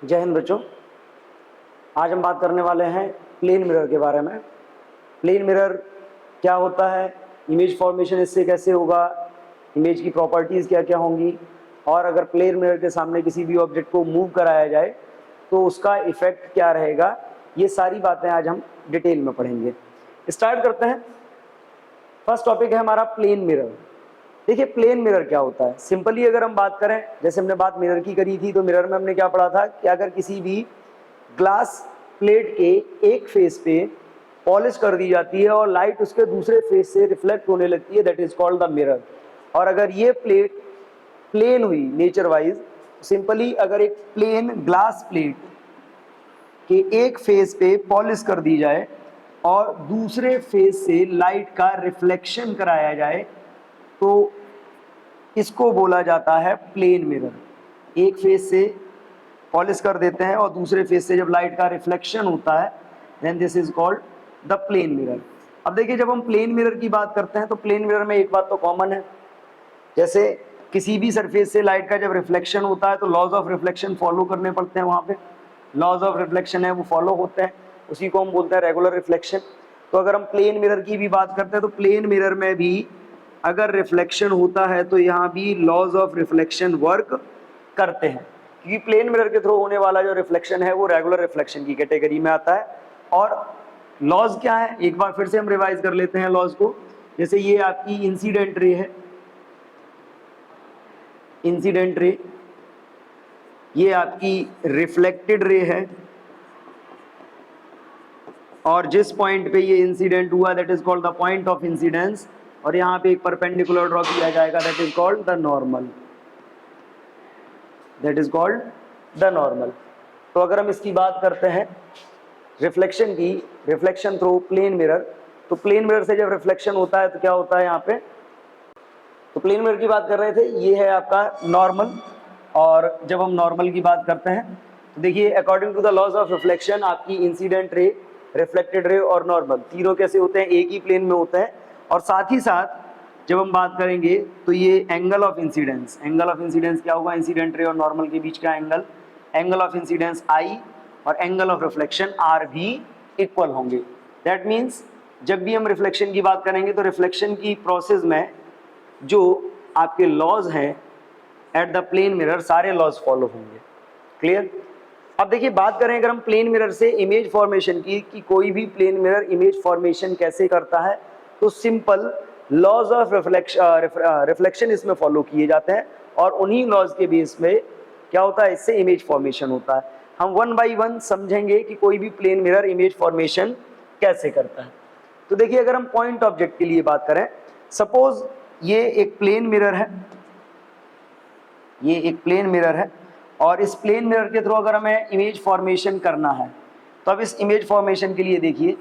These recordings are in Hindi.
जय हिंद बच्चों। आज हम बात करने वाले हैं प्लेन मिरर के बारे में। प्लेन मिरर क्या होता है, इमेज फॉर्मेशन इससे कैसे होगा, इमेज की प्रॉपर्टीज़ क्या क्या होंगी, और अगर प्लेन मिरर के सामने किसी भी ऑब्जेक्ट को मूव कराया जाए तो उसका इफेक्ट क्या रहेगा, ये सारी बातें आज हम डिटेल में पढ़ेंगे। स्टार्ट करते हैं। फर्स्ट टॉपिक है हमारा प्लेन मिरर। देखिए प्लेन मिरर क्या होता है। सिंपली अगर हम बात करें, जैसे हमने बात मिरर की करी थी, तो मिरर में हमने क्या पढ़ा था कि अगर किसी भी ग्लास प्लेट के एक फेस पे पॉलिश कर दी जाती है और लाइट उसके दूसरे फेस से रिफ्लेक्ट होने लगती है, that is called the mirror. और अगर ये प्लेट प्लेन हुई नेचर वाइज, सिंपली अगर एक प्लेन ग्लास प्लेट के एक फेस पे पॉलिश कर दी जाए और दूसरे फेस से लाइट का रिफ्लेक्शन कराया जाए तो इसको बोला जाता है प्लेन मिरर। एक फेस से पॉलिश कर देते हैं और दूसरे फेस से जब लाइट का रिफ्लेक्शन होता है, then this is called the plane mirror. अब देखिए जब हम प्लेन मिरर की बात करते हैं तो प्लेन मिरर में एक बात तो कॉमन है, जैसे किसी भी सरफेस से लाइट का जब रिफ्लेक्शन होता है तो लॉज ऑफ रिफ्लेक्शन फॉलो करने पड़ते हैं। वहाँ पे लॉज ऑफ रिफ्लेक्शन है वो फॉलो होते हैं, उसी को हम बोलते हैं रेगुलर रिफ्लेक्शन। तो अगर हम प्लेन मिरर की भी बात करते हैं तो प्लेन मिरर में भी अगर रिफ्लेक्शन होता है तो यहाँ भी लॉज ऑफ रिफ्लेक्शन वर्क करते हैं, क्योंकि प्लेन मिरर के थ्रू होने वाला जो रिफ्लेक्शन है वो रेगुलर रिफ्लेक्शन की कैटेगरी में आता है। और लॉज क्या है, एक बार फिर से हम रिवाइज कर लेते हैं लॉज को। जैसे ये आपकी इंसिडेंट रे है, इंसिडेंट रे, ये आपकी रिफ्लेक्टेड रे है, और जिस पॉइंट पे ये इंसिडेंट हुआ that is called the point of incidence, और यहाँ पे एक परपेंडिकुलर ड्रॉ किया जाएगा that is called the normal, that is called the normal. तो अगर हम इसकी बात करते हैं रिफ्लेक्शन की, रिफ्लेक्शन थ्रू प्लेन मिरर, तो प्लेन मिरर से जब रिफ्लेक्शन होता है तो क्या होता है यहाँ पे, तो प्लेन मिरर की बात कर रहे थे, ये है आपका नॉर्मल। और जब हम नॉर्मल की बात करते हैं तो देखिए according to the laws of reflection आपकी इंसिडेंट रे, रिफ्लेक्टेड रे और नॉर्मल तीनों कैसे होते हैं, एक ही प्लेन में होते हैं। और साथ ही साथ जब हम बात करेंगे तो ये angle of incidence, angle of incidence क्या होगा, इंसिडेंट रे और नॉर्मल के बीच का एंगल, एंगल ऑफ इंसिडेंस आई और एंगल ऑफ रिफ्लेक्शन आर भी इक्वल होंगे। दैट मीन्स जब भी हम रिफ्लेक्शन की बात करेंगे तो रिफ्लेक्शन की प्रोसेस में जो आपके लॉज हैं एट द प्लेन मिरर, सारे लॉज फॉलो होंगे। क्लियर। अब देखिए बात करें अगर हम प्लेन मिरर से इमेज फॉर्मेशन की, कि कोई भी प्लेन मिरर इमेज फॉर्मेशन कैसे करता है, तो सिंपल लॉज ऑफ रिफ्लेक्शन इसमें फॉलो किए जाते हैं और उन्हीं लॉज के बेस में क्या होता है, इससे इमेज फॉर्मेशन होता है। हम वन बाई वन समझेंगे कि कोई भी प्लेन मिरर इमेज फॉर्मेशन कैसे करता है। तो देखिए अगर हम पॉइंट ऑब्जेक्ट के लिए बात करें, सपोज ये एक प्लेन मिरर है, ये एक प्लेन मिरर है, और इस प्लेन मिरर के थ्रू अगर हमें इमेज फॉर्मेशन करना है तो अब इस इमेज फॉर्मेशन के लिए देखिए,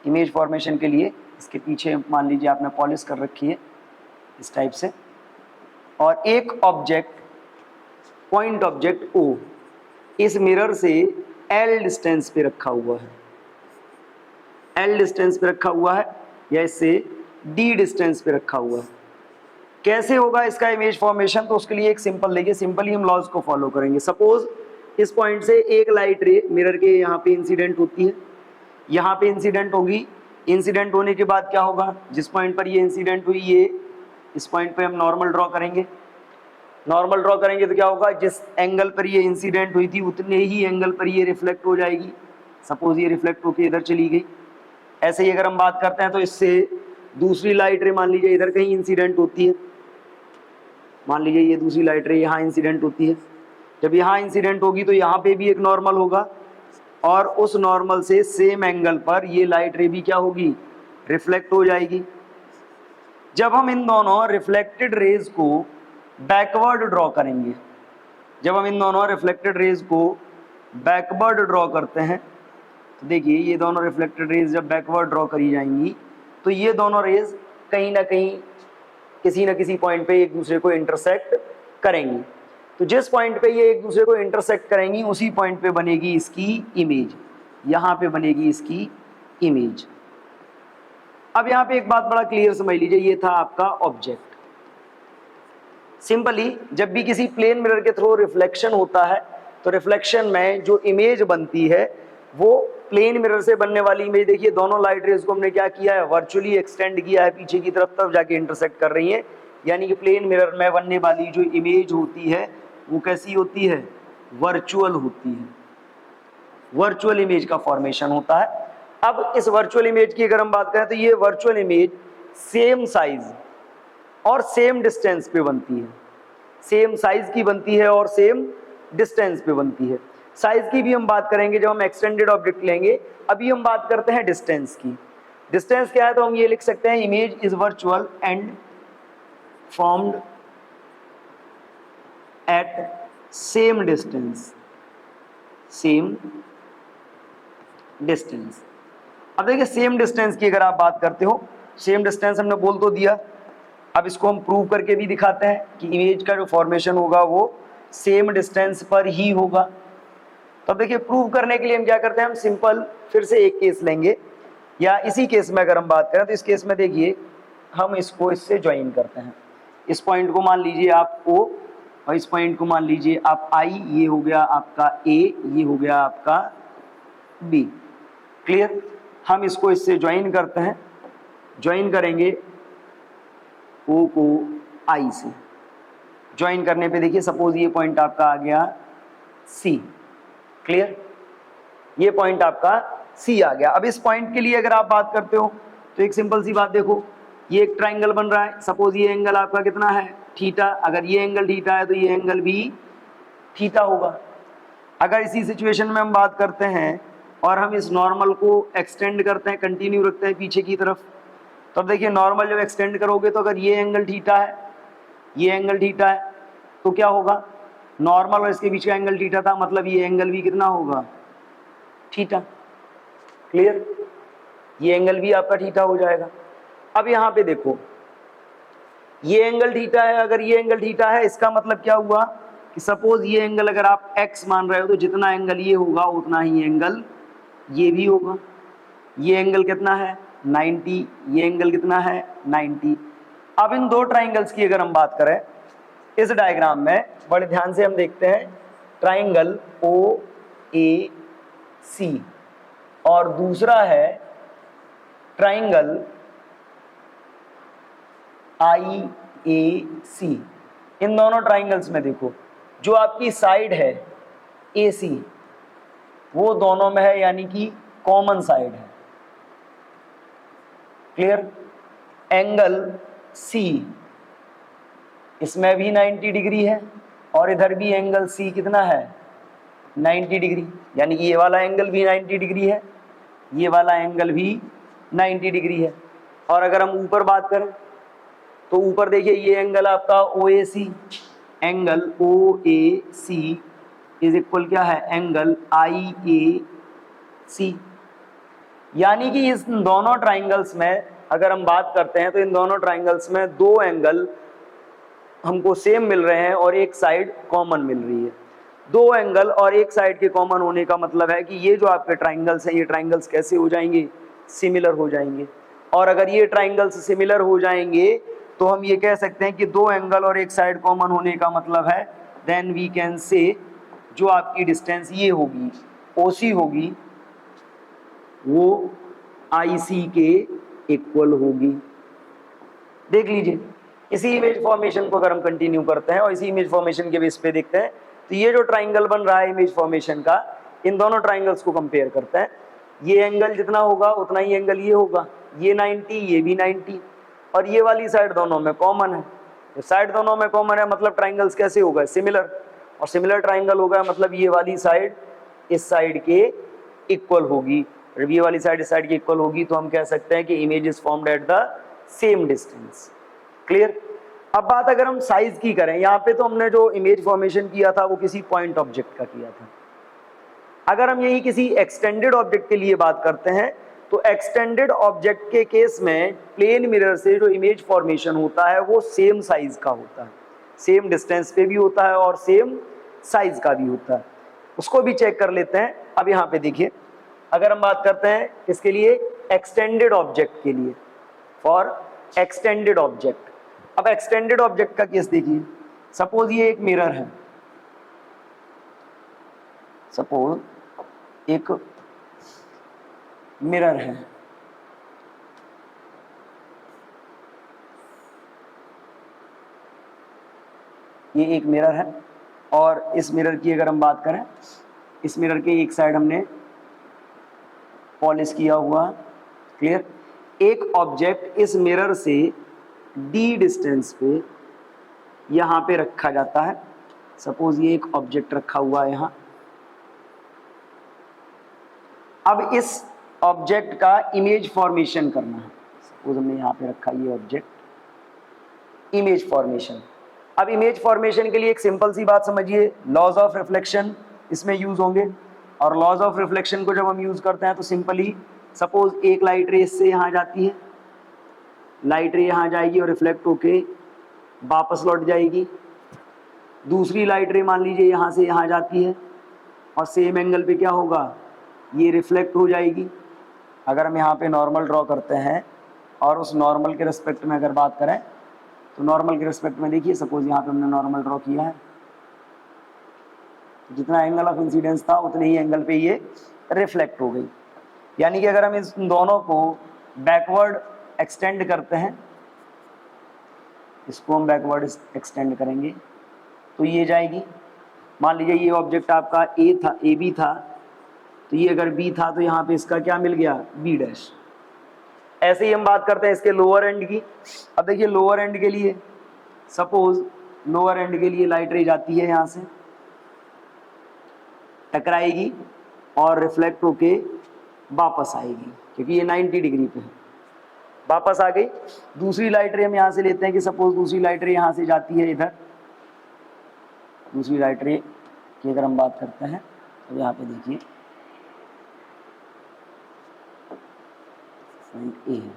इमेज फॉर्मेशन के लिए इसके पीछे मान लीजिए आपने पॉलिश कर रखी है इस टाइप से, और एक ऑब्जेक्ट, पॉइंट ऑब्जेक्ट ओ इस मिरर से एल डिस्टेंस पे रखा हुआ है, एल डिस्टेंस पे रखा हुआ है या इससे डी डिस्टेंस पे रखा हुआ है। कैसे होगा इसका इमेज फॉर्मेशन, तो उसके लिए एक सिंपल देखिए, सिंपली हम लॉज को फॉलो करेंगे। सपोज इस पॉइंट से एक लाइट रे मिरर के यहाँ पे इंसिडेंट होती है, यहाँ पे इंसिडेंट होगी, इंसिडेंट होने के बाद क्या होगा, जिस पॉइंट पर ये इंसिडेंट हुई, ये इस पॉइंट पे हम नॉर्मल ड्रॉ करेंगे। नॉर्मल ड्रॉ करेंगे तो क्या होगा, जिस एंगल पर ये इंसिडेंट हुई थी उतने ही एंगल पर ये रिफ्लेक्ट हो जाएगी। सपोज ये रिफ्लेक्ट होकर इधर चली गई। ऐसे ही अगर हम बात करते हैं तो इससे दूसरी लाइट रे मान लीजिए इधर कहीं इंसिडेंट होती है, मान लीजिए ये दूसरी लाइट रे यहाँ इंसिडेंट होती है। जब यहाँ इंसिडेंट होगी तो यहाँ पे भी एक नॉर्मल होगा, और उस नॉर्मल से सेम एंगल पर ये लाइट रे भी क्या होगी, रिफ्लेक्ट हो जाएगी। जब हम इन दोनों रिफ्लेक्टेड रेज को बैकवर्ड ड्रॉ करेंगे, जब हम इन दोनों रिफ्लेक्टेड रेज को बैकवर्ड ड्रॉ करते हैं तो देखिए ये दोनों रिफ्लेक्टेड रेज जब बैकवर्ड ड्रॉ करी जाएंगी तो ये दोनों रेज कहीं ना कहीं किसी न किसी पॉइंट पे एक दूसरे को इंटरसेक्ट करेंगी। तो जिस पॉइंट पे ये एक दूसरे को इंटरसेक्ट करेंगी उसी पॉइंट पे बनेगी इसकी इमेज, यहाँ पे बनेगी इसकी इमेज। अब यहाँ पे एक बात बड़ा क्लियर समझ लीजिए, ये था आपका ऑब्जेक्ट। सिंपली जब भी किसी प्लेन मिरर के थ्रू रिफ्लेक्शन होता है तो रिफ्लेक्शन में जो इमेज बनती है वो प्लेन मिरर से बनने वाली इमेज, देखिए दोनों लाइट रेज को हमने क्या किया है, वर्चुअली एक्सटेंड किया है पीछे की तरफ, तब जाके इंटरसेक्ट कर रही है। यानी कि प्लेन मिरर में बनने वाली जो इमेज होती है वो कैसी होती है, वर्चुअल होती है, वर्चुअल इमेज का फॉर्मेशन होता है। अब इस वर्चुअल इमेज की अगर हम बात करें तो ये वर्चुअल इमेज सेम साइज और सेम डिस्टेंस पे बनती है, सेम साइज की बनती है और सेम डिस्टेंस पे बनती है। साइज की भी हम बात करेंगे जब हम एक्सटेंडेड ऑब्जेक्ट लेंगे, अभी हम बात करते हैं डिस्टेंस की। डिस्टेंस क्या है, तो हम ये लिख सकते हैं image is virtual and formed at same distance, same distance. अब देखिए सेम डिस्टेंस की अगर आप बात करते हो, सेम डिस्टेंस हमने बोल तो दिया, अब इसको हम प्रूव करके भी दिखाते हैं कि इमेज का जो फॉर्मेशन होगा वो सेम डिस्टेंस पर ही होगा। तो अब देखिए प्रूव करने के लिए हम क्या करते हैं, हम सिंपल फिर से एक केस लेंगे, या इसी केस में अगर हम बात करें तो इस केस में देखिए हम इसको इससे ज्वाइन करते हैं। इस पॉइंट को मान लीजिए आप O और इस पॉइंट को मान लीजिए आप I, ये हो गया आपका A, ये हो गया आपका B। क्लियर, हम इसको इससे ज्वाइन करते हैं, ज्वाइन करेंगे O को I से, ज्वाइन करने पे देखिए सपोज ये पॉइंट आपका आ गया C। क्लियर, ये पॉइंट आपका C आ गया। अब इस पॉइंट के लिए अगर आप बात करते हो तो एक सिंपल सी बात देखो, ये एक ट्राइंगल बन रहा है, सपोज ये एंगल आपका कितना है, थीटा। अगर ये एंगल थीटा है तो ये एंगल भी थीटा होगा। अगर इसी सिचुएशन में हम बात करते हैं और हम इस नॉर्मल को एक्सटेंड करते हैं, कंटिन्यू रखते हैं पीछे की तरफ, तो अब देखिए नॉर्मल जब एक्सटेंड करोगे तो अगर ये एंगल थीटा है, ये एंगल थीटा है, तो क्या होगा, नॉर्मल और इसके बीच का एंगल थीटा था, मतलब ये एंगल भी कितना होगा, थीटा। क्लियर, ये एंगल भी आपका थीटा हो जाएगा। अब यहाँ पे देखो ये एंगल थीटा है, अगर ये एंगल थीटा है इसका मतलब क्या हुआ कि सपोज ये एंगल अगर आप x मान रहे हो तो जितना एंगल ये होगा उतना ही एंगल ये भी होगा। ये एंगल कितना है 90, ये एंगल कितना है 90। अब इन दो ट्राइंगल्स की अगर हम बात करें इस डायग्राम में बड़े ध्यान से हम देखते हैं, ट्राइंगल OAC और दूसरा है ट्राइंगल IAC। इन दोनों ट्राइंगल्स में देखो जो आपकी साइड है AC वो दोनों में है, यानी कि कॉमन साइड है। क्लियर, एंगल C इसमें भी 90 डिग्री है और इधर भी एंगल C कितना है 90 डिग्री, यानी कि ये वाला एंगल भी 90 डिग्री है, ये वाला एंगल भी 90 डिग्री है। और अगर हम ऊपर बात करें तो ऊपर देखिए ये एंगल आपका OAC, angle OAC is equal क्या है एंगल IAC। यानी कि इस दोनों ट्राइंगल्स में अगर हम बात करते हैं तो इन दोनों ट्राइंगल्स में दो एंगल हमको सेम मिल रहे हैं और एक साइड कॉमन मिल रही है। दो एंगल और एक साइड के कॉमन होने का मतलब है कि ये जो आपके ट्राइंगल्स हैं ये ट्राइंगल्स कैसे हो जाएंगे, सिमिलर हो जाएंगे। और अगर ये ट्राइंगल्स सिमिलर हो जाएंगे तो हम ये कह सकते हैं कि दो एंगल और एक साइड कॉमन होने का मतलब है देन वी कैन से जो आपकी डिस्टेंस ये होगी OC होगी वो IC के इक्वल होगी। देख लीजिए इसी इमेज फॉर्मेशन को अगर हम कंटिन्यू करते हैं और इसी इमेज फॉर्मेशन के बेस पे देखते हैं तो ये जो ट्राइंगल बन रहा है इमेज फॉर्मेशन का, इन दोनों ट्राइंगल्स को कंपेयर करते हैं, ये एंगल जितना होगा उतना ही एंगल ये होगा, ये 90 ये भी 90 और ये वाली साइड दोनों में कॉमन है। साइड दोनों में कॉमन है मतलब ट्राइंगल्स कैसे होगा सिमिलर, और सिमिलर ट्राइंगल होगा मतलब ये वाली साइड इस साइड के इक्वल होगी, जब ये वाली साइड इस साइड की इक्वल होगी तो हम कह सकते हैं कि image is formed at the same distance. Clear. अब बात अगर हम साइज की करें, यहाँ पे तो हमने जो इमेज फॉर्मेशन किया था वो किसी पॉइंट ऑब्जेक्ट का किया था। अगर हम यही किसी एक्सटेंडेड ऑब्जेक्ट के लिए बात करते हैं तो एक्सटेंडेड ऑब्जेक्ट के केस में प्लेन मिरर से जो इमेज फॉर्मेशन होता है वो सेम साइज का होता है, सेम डिस्टेंस पे भी होता है और सेम साइज का भी होता है। उसको भी चेक कर लेते हैं। अब यहाँ पे देखिए अगर हम बात करते हैं इसके लिए एक्सटेंडेड ऑब्जेक्ट के लिए, फॉर एक्सटेंडेड ऑब्जेक्ट। अब एक्सटेंडेड ऑब्जेक्ट का केस देखिए, सपोज ये एक मिरर है, सपोज एक मिरर है, ये एक मिरर है और इस मिरर की अगर हम बात करें, इस मिरर के एक साइड हमने पॉलिश किया हुआ, क्लियर। एक ऑब्जेक्ट इस मिरर से डी डिस्टेंस पे यहां पे रखा जाता है। सपोज ये एक ऑब्जेक्ट रखा हुआ है यहां। अब इस ऑब्जेक्ट का इमेज फॉर्मेशन करना है। सपोज हमने यहां पे रखा ये ऑब्जेक्ट, इमेज फॉर्मेशन। अब इमेज फॉर्मेशन के लिए एक सिंपल सी बात समझिए, लॉज ऑफ रिफ्लेक्शन इसमें यूज होंगे। और लॉज ऑफ रिफ्लेक्शन को जब हम यूज करते हैं तो सिंपली सपोज एक लाइट रे इससे यहां जाती है, लाइट रे यहां जाएगी और रिफ्लेक्ट होके वापस लौट जाएगी। दूसरी लाइट रे मान लीजिए यहां से यहां जाती है और सेम एंगल पे क्या होगा, ये रिफ्लेक्ट हो जाएगी। अगर हम यहाँ पे नॉर्मल ड्रॉ करते हैं और उस नॉर्मल के रिस्पेक्ट में अगर बात करें तो नॉर्मल के रिस्पेक्ट में देखिए, सपोज यहाँ पे हमने नॉर्मल ड्रॉ किया है, जितना एंगल ऑफ इंसिडेंस था उतने ही एंगल पे ये रिफ्लेक्ट हो गई। यानी कि अगर हम इस दोनों को बैकवर्ड एक्सटेंड करते हैं, इसको हम बैकवर्ड एक्सटेंड करेंगे तो ये जाएगी। मान लीजिए ये ऑब्जेक्ट आपका ए था, ए बी था, तो ये अगर बी था तो यहाँ पे इसका क्या मिल गया, बी डैश। ऐसे ही हम बात करते हैं इसके लोअर एंड की। अब देखिए लोअर एंड के लिए, सपोज लोअर एंड के लिए लाइट रे जाती है यहाँ से, टकराएगी और रिफ्लेक्ट होके वापस आएगी, क्योंकि ये 90 डिग्री पे है, वापस आ गई। दूसरी लाइट रे हम यहाँ से लेते हैं कि सपोज दूसरी लाइट रे यहाँ से जाती है इधर, दूसरी लाइट रे की अगर हम बात करते हैं तो यहाँ पे देखिए ए है,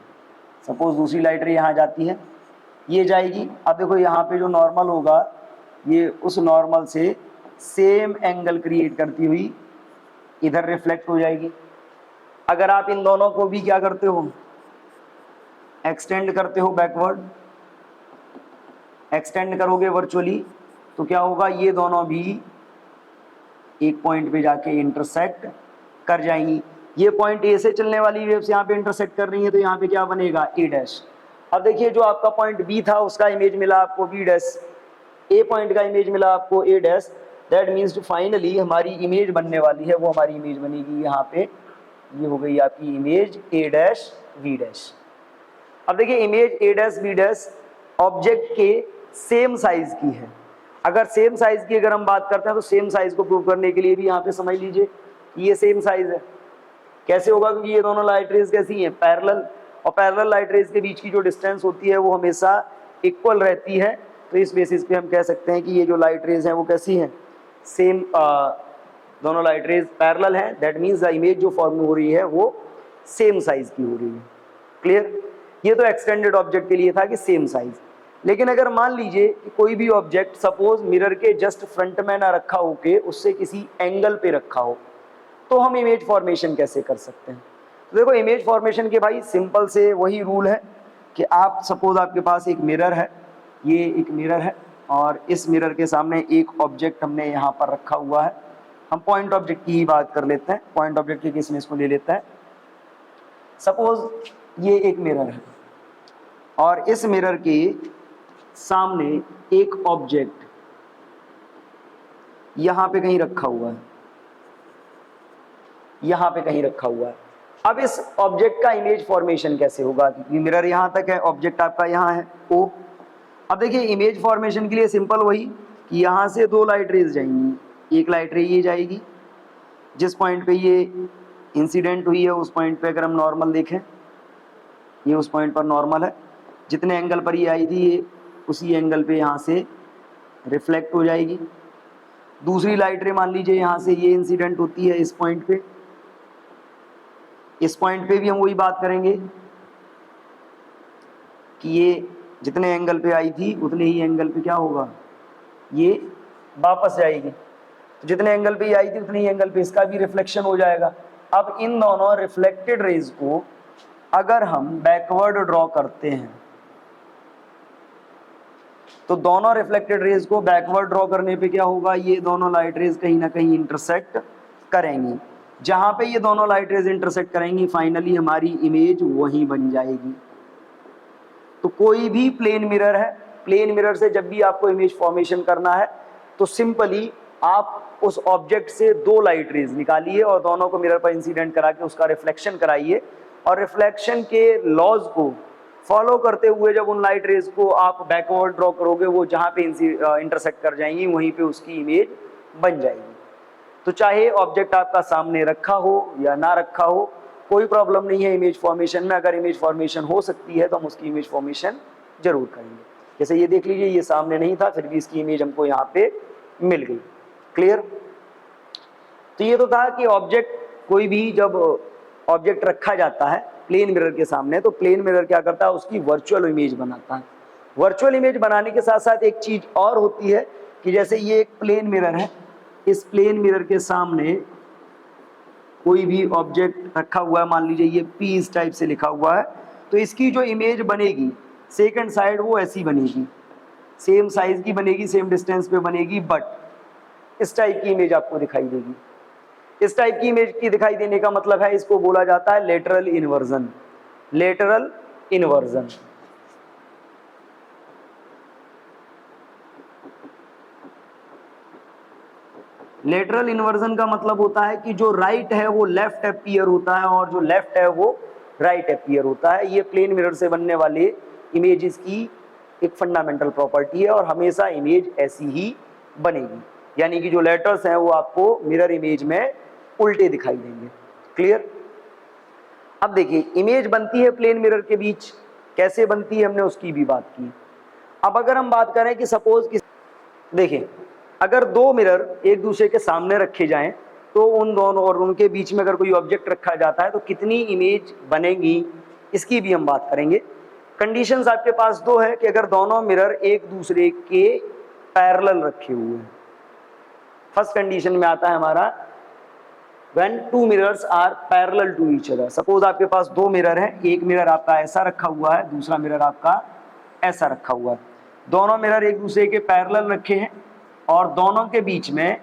सपोज दूसरी लाइट रे यहाँ जाती है, ये जाएगी। अब देखो यहाँ पे जो नॉर्मल होगा ये उस नॉर्मल से सेम एंगल क्रिएट करती हुई इधर रिफ्लेक्ट हो जाएगी। अगर आप इन दोनों को भी क्या करते हो, एक्सटेंड करते हो बैकवर्ड, एक्सटेंड करोगे वर्चुअली, तो क्या होगा, ये दोनों भी एक पॉइंट पे जाके इंटरसेक्ट कर जाएंगी। ये पॉइंट ए से चलने वाली वेव्स यहाँ पे इंटरसेक्ट कर रही है, तो यहाँ पे क्या बनेगा, ए डैश। अब देखिए जो आपका पॉइंट बी था उसका इमेज मिला आपको बी डैश, ए पॉइंट का इमेज मिला आपको ए डैश। दैट मीन्स फाइनली हमारी इमेज बनने वाली है, वो हमारी इमेज बनेगी यहाँ पे, ये हो गई आपकी image A dash B dash. अब देखिए image A dash B dash object के सेम साइज की है। अगर सेम साइज की अगर हम बात करते हैं तो सेम साइज को प्रूव करने के लिए भी यहाँ पे समझ लीजिए ये सेम साइज है। कैसे होगा, क्योंकि ये दोनों लाइट रेज कैसी हैं, पैरेलल, और पैरेलल लाइट रेज के बीच की जो डिस्टेंस होती है वो हमेशा इक्वल रहती है। तो इस बेसिस पे हम कह सकते हैं कि ये जो लाइट रेज हैं वो कैसी हैं, सेम, दोनों लाइट रेज पैरेलल हैं। दैट मीन्स द इमेज जो फॉर्म हो रही है वो सेम साइज की हो रही है। क्लियर। ये तो एक्सटेंडेड ऑब्जेक्ट के लिए था कि सेम साइज। लेकिन अगर मान लीजिए कि कोई भी ऑब्जेक्ट सपोज मिरर के जस्ट फ्रंट में ना रखा होके उससे किसी एंगल पे रखा हो, तो हम इमेज फॉर्मेशन कैसे कर सकते हैं। तो देखो इमेज फॉर्मेशन के भाई सिंपल से वही रूल है कि आप सपोज आपके पास एक मिरर है, ये एक मिरर है और इस मिरर के सामने एक ऑब्जेक्ट हमने यहाँ पर रखा हुआ है। हम पॉइंट ऑब्जेक्ट की ही बात कर लेते हैं, पॉइंट ऑब्जेक्ट के केस में इसको ले लेते हैं। सपोज ये एक मिरर है और इस मिरर के सामने एक ऑब्जेक्ट यहां पे कहीं रखा हुआ है, यहां पे कहीं रखा हुआ है। अब इस ऑब्जेक्ट का इमेज फॉर्मेशन कैसे होगा, क्योंकि मिरर यहां तक है, ऑब्जेक्ट आपका यहां है ओ। अब देखिए इमेज फॉर्मेशन के लिए सिंपल वही कि यहां से दो लाइट रेज जाएंगी, एक लाइट रे ये जाएगी, जिस पॉइंट पे ये इंसिडेंट हुई है उस पॉइंट पे अगर हम नॉर्मल देखें, ये उस पॉइंट पर नॉर्मल है, जितने एंगल पर ये आई थी ये उसी एंगल पे यहाँ से रिफ्लेक्ट हो जाएगी। दूसरी लाइट रे मान लीजिए यहाँ से ये इंसिडेंट होती है इस पॉइंट पे, इस पॉइंट पे भी हम वही बात करेंगे कि ये जितने एंगल पे आई थी उतने ही एंगल पे क्या होगा, ये वापस जाएगी। तो जितने एंगल पे ये आई थी उतने ही एंगल पे इसका भी रिफ्लेक्शन हो जाएगा। अब इन दोनों रिफ्लेक्टेड रेज को अगर हम बैकवर्ड ड्रॉ करते हैं तो दोनों रिफ्लेक्टेड रेज को बैकवर्ड ड्रॉ करने पे क्या होगा, ये दोनों लाइट रेज कहीं ना कहीं इंटरसेक्ट करेंगी, जहां पे ये दोनों लाइट रेज इंटरसेक्ट करेंगी फाइनली हमारी इमेज वहीं बन जाएगी। तो कोई भी प्लेन मिरर है, प्लेन मिरर से जब भी आपको इमेज फॉर्मेशन करना है तो सिंपली आप उस ऑब्जेक्ट से दो लाइट रेज निकालिए और दोनों को मिरर पर इंसिडेंट करा के उसका रिफ्लेक्शन कराइए, और रिफ्लेक्शन के लॉज को फॉलो करते हुए जब उन लाइट रेज को आप बैकवर्ड ड्रॉ करोगे, वो जहाँ पे इंटरसेक्ट कर जाएंगी वहीं पे उसकी इमेज बन जाएगी। तो चाहे ऑब्जेक्ट आपका सामने रखा हो या ना रखा हो, कोई प्रॉब्लम नहीं है इमेज फॉर्मेशन में। अगर इमेज फॉर्मेशन हो सकती है तो हम उसकी इमेज फॉर्मेशन जरूर करेंगे। जैसे ये देख लीजिए, ये सामने नहीं था फिर भी इसकी इमेज हमको यहाँ पे मिल गई। क्लियर? तो ये तो था कि ऑब्जेक्ट, कोई भी जब ऑब्जेक्ट रखा जाता है प्लेन मिरर के सामने, तो प्लेन मिरर क्या करता है, उसकी वर्चुअल इमेज बनाता है। वर्चुअल इमेज बनाने के साथ साथ एक चीज और होती है कि जैसे ये एक प्लेन मिरर है, इस प्लेन मिरर के सामने कोई भी ऑब्जेक्ट रखा हुआ है, मान लीजिए ये पी इस टाइप से लिखा हुआ है, तो इसकी जो इमेज बनेगी सेकंड साइड वो ऐसी बनेगी, सेम साइज की बनेगी, सेम डिस्टेंस पे बनेगी, बट इस टाइप की इमेज आपको दिखाई देगी। इस टाइप की इमेज की दिखाई देने का मतलब है, इसको बोला जाता है lateral inversion. Lateral inversion. Lateral inversion का मतलब होता है कि जो राइट है वो लेफ्ट अपीयर होता है और जो लेफ्ट है वो राइट अपीयर होता है। ये प्लेन मिरर से बनने वाले इमेजेस की एक फंडामेंटल प्रॉपर्टी है और हमेशा इमेज ऐसी ही बनेगी, यानी कि जो लेटर्स हैं वो आपको मिरर इमेज में उल्टे दिखाई देंगे। क्लियर? अब देखिए, इमेज बनती है प्लेन मिरर के बीच, कैसे बनती है हमने उसकी भी बात की। अब अगर हम बात करें कि सपोज कि देखिए, अगर दो मिरर एक दूसरे के सामने रखे जाएं तो उन दोनों और उनके बीच में अगर कोई ऑब्जेक्ट रखा जाता है तो कितनी इमेज बनेगी, इसकी भी हम बात करेंगे। कंडीशंस आपके पास दो है कि अगर दोनों मिरर एक दूसरे के पैरेलल रखे हुए हैं। फर्स्ट कंडीशन में आता है हमारा when two mirrors are parallel to each other। Suppose आपके पास दो मिरर हैं, एक मिरर आपका ऐसा रखा हुआ है, दूसरा मिरर आपका ऐसा रखा हुआ है। दोनों मिरर एक दूसरे के पैरेलल रखे हैं और दोनों के बीच में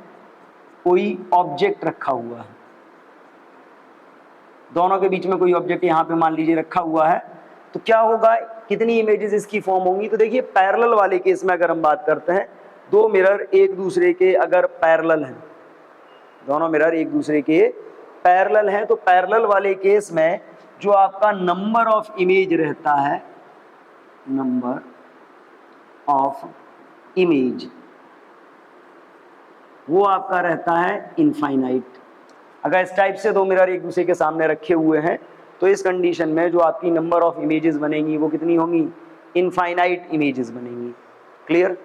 कोई ऑब्जेक्ट रखा हुआ है। दोनों के बीच में कोई ऑब्जेक्ट यहाँ पे मान लीजिए रखा हुआ है, तो क्या होगा, कितनी इमेजेस इसकी फॉर्म होंगी। तो देखिए, पैरेलल वाले केस में अगर हम बात करते हैं, दो मिरर एक दूसरे के अगर पैरेलल हैं, दोनों मिरर एक दूसरे के पैरेलल हैं, तो पैरेलल वाले केस में जो आपका नंबर ऑफ इमेज रहता है, नंबर ऑफ इमेज, वो आपका रहता है इनफाइनाइट। अगर इस टाइप से दो मिरर एक दूसरे के सामने रखे हुए हैं तो इस कंडीशन में जो आपकी नंबर ऑफ इमेजेस बनेंगी वो कितनी होंगी, इनफाइनाइट इमेजेस बनेंगी। क्लियर?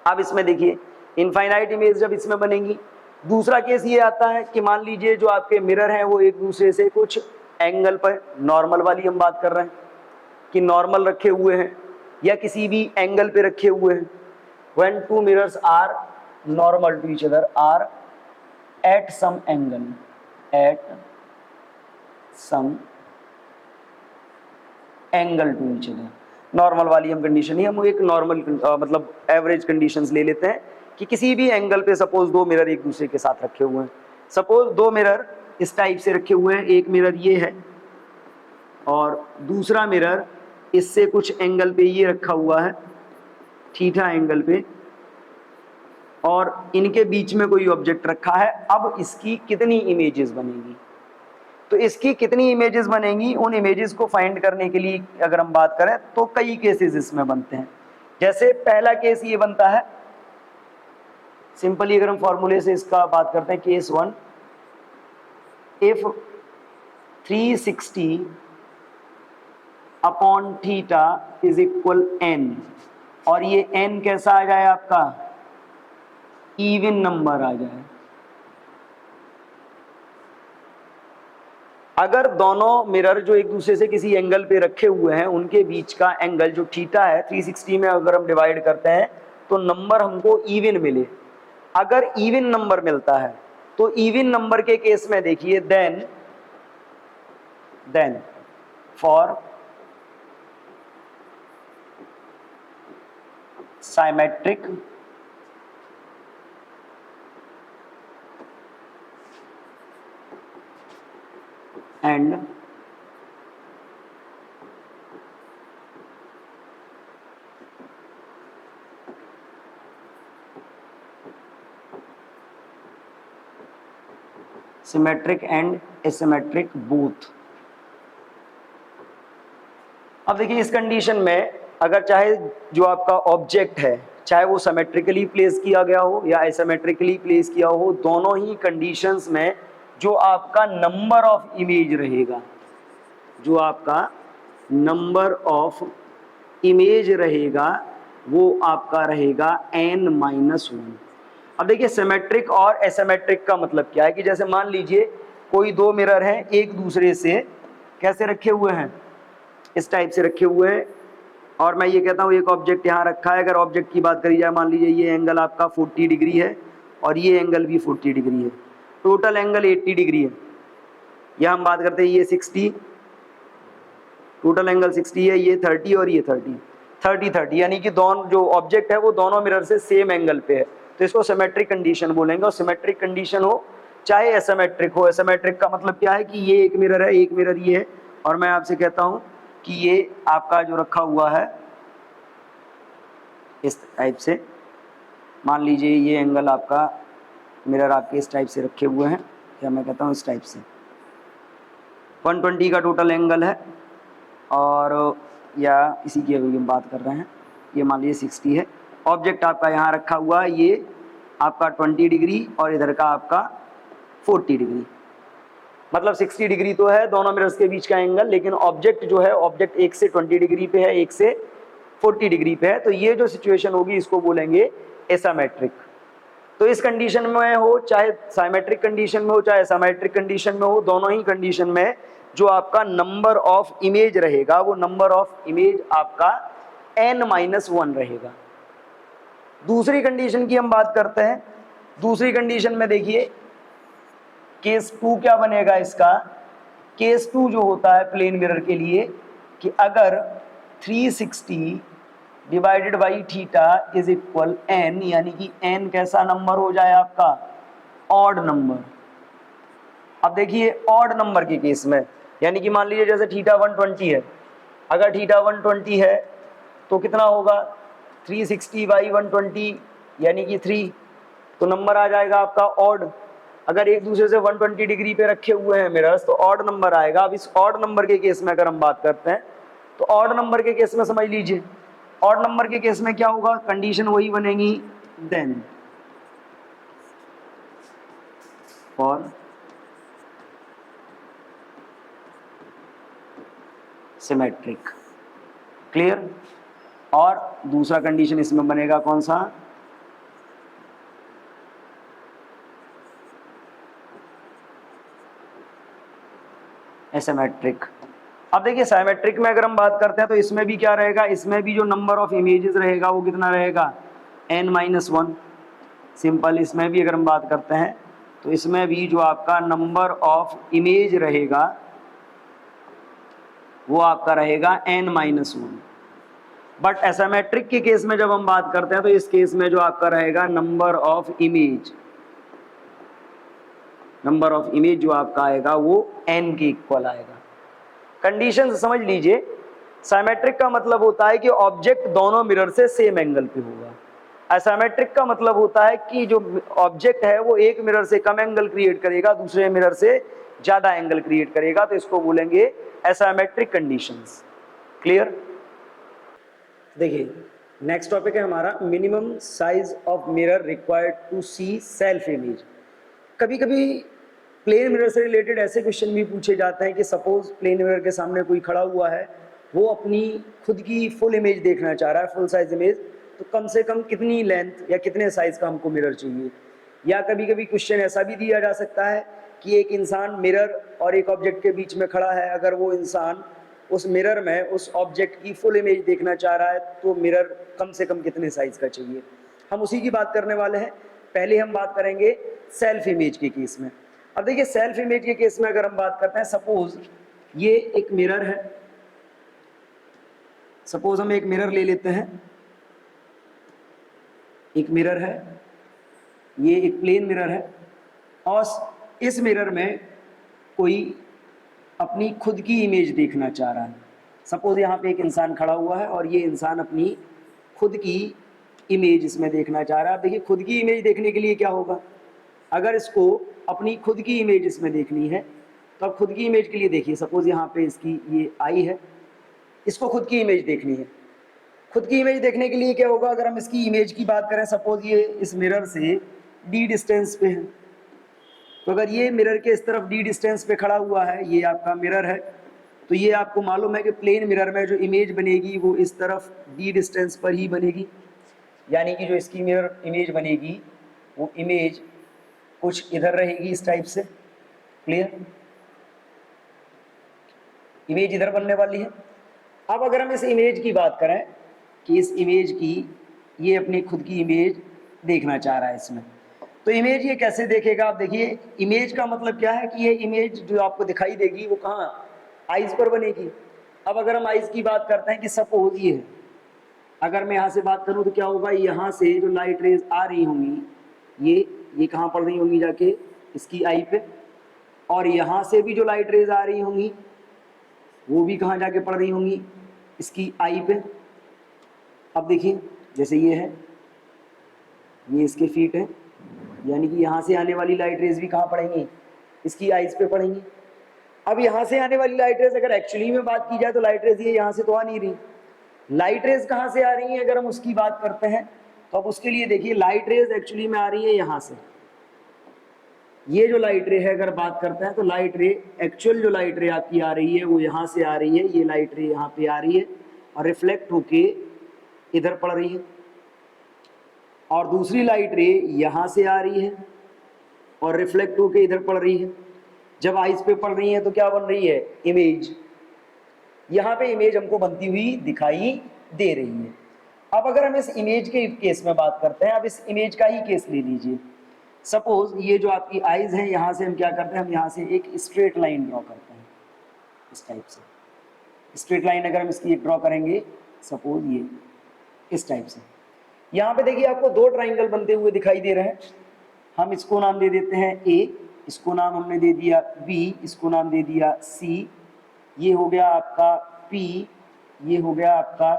अब इसमें देखिए, इनफाइनाइट इमेज जब इसमें बनेंगी, दूसरा केस ये आता है कि मान लीजिए जो आपके मिरर हैं वो एक दूसरे से कुछ एंगल पर, नॉर्मल वाली हम बात कर रहे हैं कि नॉर्मल रखे हुए हैं या किसी भी एंगल पे रखे हुए हैं। When two mirrors are normal to each other are at some angle, at some angle to each other. Normal वाली हम कंडीशन ही, हम एक नॉर्मल मतलब एवरेज कंडीशंस ले लेते हैं कि किसी भी एंगल पे सपोज दो मिरर एक दूसरे के साथ रखे हुए हैं। सपोज दो मिरर इस टाइप से रखे हुए हैं, एक मिरर ये है और दूसरा मिरर इससे कुछ एंगल पे ये रखा हुआ है, थीटा एंगल पे, और इनके बीच में कोई ऑब्जेक्ट रखा है। अब इसकी कितनी इमेजेस बनेगी, तो इसकी कितनी इमेजेस बनेंगी, उन इमेजेस को फाइंड करने के लिए अगर हम बात करें तो कई केसेस इसमें बनते हैं। जैसे पहला केस ये बनता है, सिंपली अगर हम फॉर्मूले से इसका बात करते हैं, case one, if 360 upon theta is equal n, और ये n कैसा आ जाए आपका, इवन नंबर आ जाए। अगर दोनों मिरर जो एक दूसरे से किसी एंगल पे रखे हुए हैं उनके बीच का एंगल जो थीटा है 360 में अगर हम डिवाइड करते हैं तो नंबर हमको इवन मिले। अगर इवन नंबर मिलता है तो इवन नंबर के केस में देखिए, then for symmetric and symmetric and asymmetric both. अब देखिए इस कंडीशन में अगर चाहे जो आपका ऑब्जेक्ट है चाहे वो सिमेट्रिकली प्लेस किया गया हो या एसिमेट्रिकली प्लेस किया हो, दोनों ही कंडीशंस में जो आपका नंबर ऑफ इमेज रहेगा, जो आपका नंबर ऑफ इमेज रहेगा वो आपका रहेगा n-1। अब देखिए सिमेट्रिक और एसिमेट्रिक का मतलब क्या है कि जैसे मान लीजिए कोई दो मिरर हैं, एक दूसरे से कैसे रखे हुए हैं, इस टाइप से रखे हुए हैं, और मैं ये कहता हूँ एक ऑब्जेक्ट यहाँ रखा है। अगर ऑब्जेक्ट की बात करी जाए, मान लीजिए ये एंगल आपका 40 डिग्री है और ये एंगल भी 40 डिग्री है, टोटल एंगल 80 डिग्री है। यह हम बात करते हैं ये 60, टोटल एंगल 60 है, ये 30 और ये 30, यानी कि दोनों जो ऑब्जेक्ट है वो दोनों मिरर से सेम एंगल पे है, तो इसको सिमेट्रिक कंडीशन बोलेंगे। और सिमेट्रिक कंडीशन हो चाहे एसिमेट्रिक हो, एसिमेट्रिक का मतलब क्या है कि ये एक मिरर है, एक मिरर ये है, और मैं आपसे कहता हूं कि ये आपका जो रखा हुआ है इस टाइप से, मान लीजिए ये एंगल आपका मिरर आपके इस टाइप से रखे हुए हैं, या मैं कहता हूँ इस टाइप से 120 का टोटल एंगल है, और या इसी की अभी हम बात कर रहे हैं, ये मान लीजिए 60 है। ऑब्जेक्ट आपका यहाँ रखा हुआ है, ये आपका 20 डिग्री और इधर का आपका 40 डिग्री, मतलब 60 डिग्री तो है दोनों मिरर्स के बीच का एंगल, लेकिन ऑब्जेक्ट जो है ऑब्जेक्ट एक से 20 डिग्री पे है, एक से 40 डिग्री पे है, तो ये जो सिचुएशन होगी इसको बोलेंगे एसिमेट्रिक। तो इस कंडीशन में हो चाहे साइमेट्रिक कंडीशन में हो चाहे एसिमेट्रिक कंडीशन में हो, दोनों ही कंडीशन में जो आपका नंबर ऑफ इमेज रहेगा वो नंबर ऑफ इमेज आपका n-1 रहेगा। दूसरी कंडीशन की हम बात करते हैं। दूसरी कंडीशन में देखिए केस 2 क्या बनेगा इसका। केस 2 जो होता है प्लेन मिरर के लिए कि अगर 360 divided by theta is equal n, यानी कि n कैसा नंबर हो जाए आपका, ऑड नंबर। अब देखिए ऑड नंबर के केस में, यानी कि मान लीजिए जैसे थीटा 120 है, अगर थीटा 120 है तो कितना होगा 360 बाई 120 यानी कि 3, तो नंबर आ जाएगा आपका ऑड। अगर एक दूसरे से 120 डिग्री पे रखे हुए हैं मिरर्स तो ऑड नंबर आएगा। अब इस ऑड नंबर के केस में अगर हम बात करते हैं तो ऑड नंबर के केस में समझ लीजिए, ऑड नंबर के केस में क्या होगा, कंडीशन वही बनेगी देन फॉर सिमेट्रिक। क्लियर। और दूसरा कंडीशन इसमें बनेगा कौन सा, एसिमेट्रिक। अब देखिए साइमेट्रिक में अगर हम बात करते हैं तो इसमें भी क्या रहेगा, इसमें भी जो नंबर ऑफ इमेजेस रहेगा वो कितना रहेगा, n-1। सिंपल। इसमें भी अगर हम बात करते हैं तो इसमें भी जो आपका नंबर ऑफ इमेज रहेगा वो आपका रहेगा n-1। बट एसिमेट्रिक के केस में जब हम बात करते हैं तो इस केस में जो आपका रहेगा number of image, number of image जो आपका आएगा वो n के इक्वल आएगा। कंडीशन समझ लीजिए, साइमेट्रिक का मतलब होता है कि ऑब्जेक्ट दोनों मिरर से सेम एंगल पे होगा। एसिमेट्रिक का मतलब होता है कि जो ऑब्जेक्ट है वो एक मिरर से कम एंगल क्रिएट करेगा, दूसरे मिरर से ज्यादा एंगल क्रिएट करेगा, तो इसको बोलेंगे एसिमेट्रिक कंडीशंस। क्लियर। देखिए नेक्स्ट टॉपिक है हमारा minimum size of mirror required to see self image. कभी कभी प्लेन मिरर से रिलेटेड ऐसे क्वेश्चन भी पूछे जाते हैं कि सपोज प्लेन मिरर के सामने कोई खड़ा हुआ है, वो अपनी खुद की फुल इमेज देखना चाह रहा है, फुल साइज इमेज, तो कम से कम कितनी लेंथ या कितने साइज का हमको मिरर चाहिए। या कभी कभी क्वेश्चन ऐसा भी दिया जा सकता है कि एक इंसान मिरर और एक ऑब्जेक्ट के बीच में खड़ा है, अगर वो इंसान उस मिरर में उस ऑब्जेक्ट की फुल इमेज देखना चाह रहा है तो मिरर कम से कम कितने साइज का चाहिए। हम उसी की बात करने वाले हैं। पहले हम बात करेंगे सेल्फ इमेज के केस में। अब देखिए सेल्फ इमेज के केस में अगर हम बात करते हैं, सपोज ये एक मिरर है, सपोज हम एक मिरर ले लेते हैं, एक मिरर है, ये एक प्लेन मिरर है, और इस मिरर में कोई अपनी खुद की इमेज देखना चाह रहा है। सपोज यहाँ पे एक इंसान खड़ा हुआ है और ये इंसान अपनी खुद की इमेज इसमें देखना चाह रहा है। देखिए खुद की इमेज देखने के लिए क्या होगा, अगर इसको अपनी खुद की इमेज इसमें देखनी है तो अब खुद की इमेज के लिए देखिए, सपोज यहाँ पे इसकी ये आई है, इसको खुद की इमेज देखनी है। खुद की इमेज देखने के लिए क्या होगा, अगर हम इसकी इमेज की बात करें, सपोज ये इस मिरर से d डिस्टेंस पे है, तो अगर ये मिरर के इस तरफ d डिस्टेंस पे खड़ा हुआ है, ये आपका मिरर है, तो ये आपको मालूम है कि प्लेन मिरर में जो इमेज बनेगी वो इस तरफ d डिस्टेंस पर ही बनेगी, यानी कि जो इसकी मिरर इमेज बनेगी वो इमेज कुछ इधर रहेगी इस टाइप से। क्लियर, इमेज इधर बनने वाली है। अब अगर हम इस इमेज की बात करें कि इस इमेज की, ये अपनी खुद की इमेज देखना चाह रहा है इसमें, तो इमेज ये कैसे देखेगा। आप देखिए इमेज का मतलब क्या है कि ये इमेज जो आपको दिखाई देगी वो कहाँ, आइज पर बनेगी। अब अगर हम आइज की बात करते हैं कि सपोज ये है, अगर मैं यहाँ से बात करूँ तो क्या होगा, यहाँ से जो लाइट रेज आ रही होंगी ये कहाँ पड़ रही होंगी, जाके इसकी आई पे, और यहाँ से भी जो लाइट रेज आ रही होंगी वो भी कहाँ जाके पड़ रही होंगी, इसकी आई पे। अब देखिए जैसे ये है, ये इसके फीट है, यानी कि यहाँ से आने वाली लाइट रेज भी कहाँ पड़ेंगी, इसकी आइज पे पड़ेंगी। अब यहाँ से आने वाली लाइट रेज अगर एक्चुअली में बात की जाए तो लाइट रेज ये यहाँ से तो आ नहीं रही, लाइट रेज कहाँ से आ रही है अगर हम उसकी बात करते हैं तो अब उसके लिए देखिए लाइट रेज एक्चुअली में आ रही है यहाँ से। ये जो लाइट रे है अगर बात करते हैं तो लाइट रे, एक्चुअल जो लाइट रे आपकी आ रही है वो यहाँ से आ रही है, ये लाइट रे यहाँ पे आ रही है और रिफ्लेक्ट होके इधर पड़ रही है, और दूसरी लाइट रे यहाँ से आ रही है और रिफ्लेक्ट होके इधर पड़ रही है। जब आइज पे पड़ रही है तो क्या बन रही है, इमेज। यहाँ पे इमेज हमको बनती हुई दिखाई दे रही है। अब अगर हम इस इमेज के केस में बात करते हैं, अब इस इमेज का ही केस ले लीजिए। सपोज ये जो आपकी आइज है, यहाँ से हम क्या करते हैं, हम यहाँ से एक स्ट्रेट लाइन ड्रॉ करते हैं इस टाइप से। स्ट्रेट लाइन अगर हम इसकी एक ड्रॉ करेंगे, सपोज ये इस टाइप से, यहाँ पे देखिए आपको दो ट्राइंगल बनते हुए दिखाई दे रहे हैं। हम इसको नाम दे देते हैं ए, इसको नाम हमने दे दिया बी, इसको नाम दे दिया सी, ये हो गया आपका पी, ये हो गया आपका,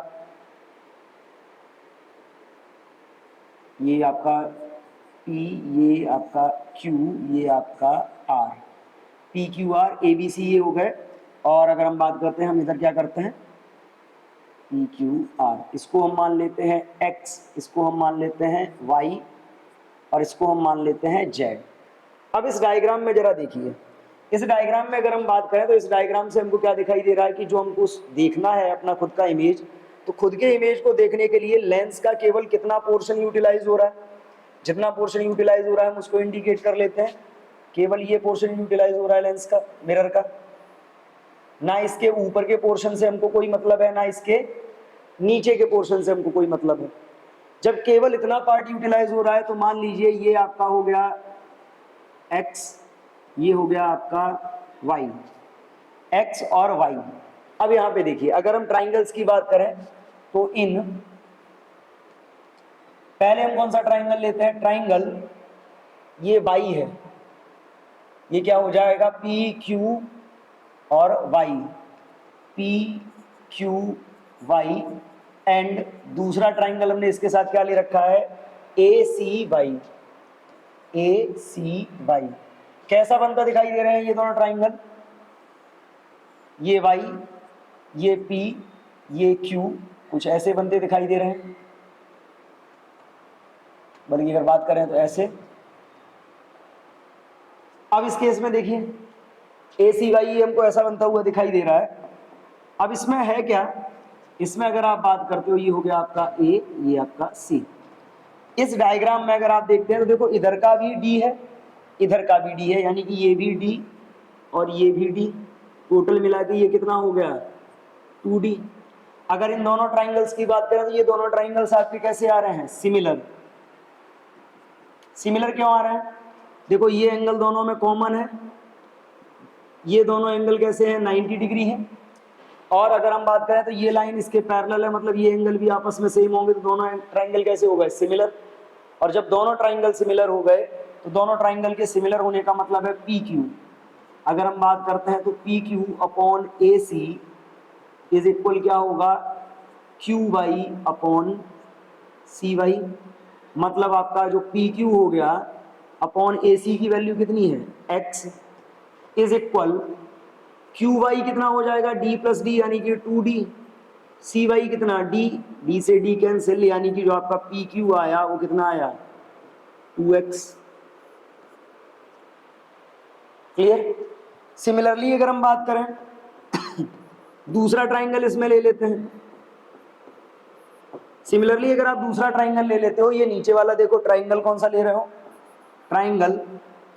ये आपका पी, ये आपका क्यू, ये आपका R, P Q R A B C ये हो गए। और अगर हम बात करते हैं, हम इधर क्या करते हैं, पी क्यू आर, इसको हम मान लेते हैं एक्स, इसको हम मान लेते हैं वाई, और इसको हम मान लेते हैं जेड। अब इस डायग्राम में जरा देखिए, इस डायग्राम में अगर हम बात करें तो इस डायग्राम से हमको क्या दिखाई दे रहा है कि जो हमको देखना है अपना खुद का इमेज, तो खुद के इमेज को देखने के लिए लेंस का केवल कितना पोर्शन यूटिलाइज हो रहा है, जितना पोर्शन यूटिलाइज हो रहा है हम उसको इंडिकेट कर लेते हैं। केवल ये पोर्शन यूटिलाइज हो रहा है लेंस का, मिरर का, ना इसके ऊपर के पोर्शन से हमको कोई मतलब है, ना इसके नीचे के पोर्शन से हमको कोई मतलब है। जब केवल इतना पार्ट यूटिलाइज हो रहा है तो मान लीजिए ये आपका हो गया x, ये हो गया आपका y, x और y। अब यहाँ पे देखिए अगर हम ट्राइंगल्स की बात करें तो पहले हम कौन सा ट्राइंगल लेते हैं, ट्राइंगल ये y है, ये क्या हो जाएगा पी क्यू और y, P Q Y, and दूसरा ट्राइंगल हमने इसके साथ क्या ले रखा है, ए सी वाई, ए सी वाई। कैसा बनता दिखाई दे रहे हैं ये दोनों ट्राइंगल, ये वाई, ये पी, ये क्यू, कुछ ऐसे बनते दिखाई दे रहे हैं, बल्कि अगर बात करें तो ऐसे। अब इस केस में देखिए ए सी वाई हमको ऐसा बनता हुआ दिखाई दे रहा है। अब इसमें है क्या, इसमें अगर आप बात करते हो ये हो गया आपका ए, ये आपका सी। इस डायग्राम में अगर आप देखते हैं तो देखो इधर का भी डी है, इधर का भी डी है, यानी कि ये भी डी और ये भी डी, टोटल मिला के ये कितना हो गया 2D। अगर इन दोनों ट्राइंगल्स की बात करें तो ये दोनों ट्राइंगल्स आपके कैसे आ रहे हैं, सिमिलर। सिमिलर क्यों आ रहे हैं, देखो ये एंगल दोनों में कॉमन है, ये दोनों एंगल कैसे हैं 90 डिग्री है, और अगर हम बात करें तो ये लाइन इसके पैरेलल है, मतलब ये एंगल भी आपस में सेम होंगे, तो दोनों ट्राइंगल कैसे हो गए, सिमिलर। और जब दोनों ट्राइंगल सिमिलर हो गए तो दोनों ट्राइंगल के सिमिलर होने का मतलब है पी क्यू। अगर हम बात करते हैं तो P Q upon A C is equal क्या होगा, Q Y upon C Y. मतलब आपका जो पी क्यू हो गया अपॉन ए सी की वैल्यू कितनी है, X, is equal Q Y कितना हो जाएगा, डी प्लस डी यानी कि 2d, सी वाई कितना डी, डी से डी कैंसिल, यानी कि जो आपका पी क्यू आया वो कितना आया, 2x। क्लियर। सिमिलरली अगर हम बात करें दूसरा ट्राइंगल इसमें ले लेते हैं। सिमिलरली अगर आप दूसरा ट्राइंगल ले लेते हो, ये नीचे वाला देखो ट्राइंगल कौन सा ले रहे हो, triangle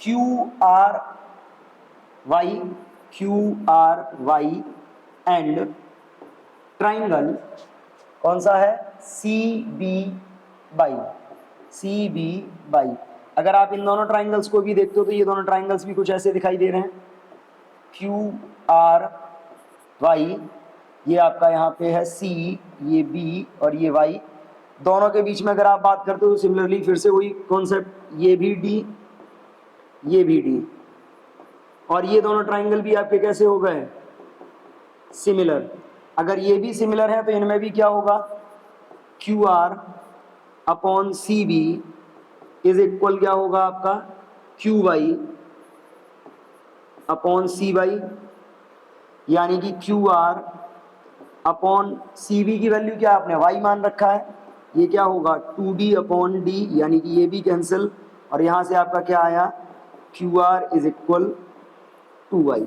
Q R Y, Q R Y and triangle कौन सा है, C B Y, C B Y. अगर आप इन दोनों ट्राइंगल्स को भी देखते हो तो ये दोनों ट्राइंगल्स भी कुछ ऐसे दिखाई दे रहे हैं, क्यू आर वाई, ये आपका यहाँ पे है सी, ये बी और ये वाई, दोनों के बीच में अगर आप बात करते हो सिमिलरली फिर से वही कॉन्सेप्ट, ये भी डी, ये भी डी, और ये दोनों ट्राइंगल भी आपके कैसे हो गए, सिमिलर। अगर ये भी सिमिलर है तो इनमें भी क्या होगा, Q R upon C B is equal क्या होगा आपका, Q Y upon C Y, यानी कि Q R upon C B की वैल्यू क्या आपने वाई मान रखा है, ये क्या होगा 2d अपॉन डी, यानी कि ये भी कैंसिल, और यहां से आपका क्या आया, Q R is equal 2y।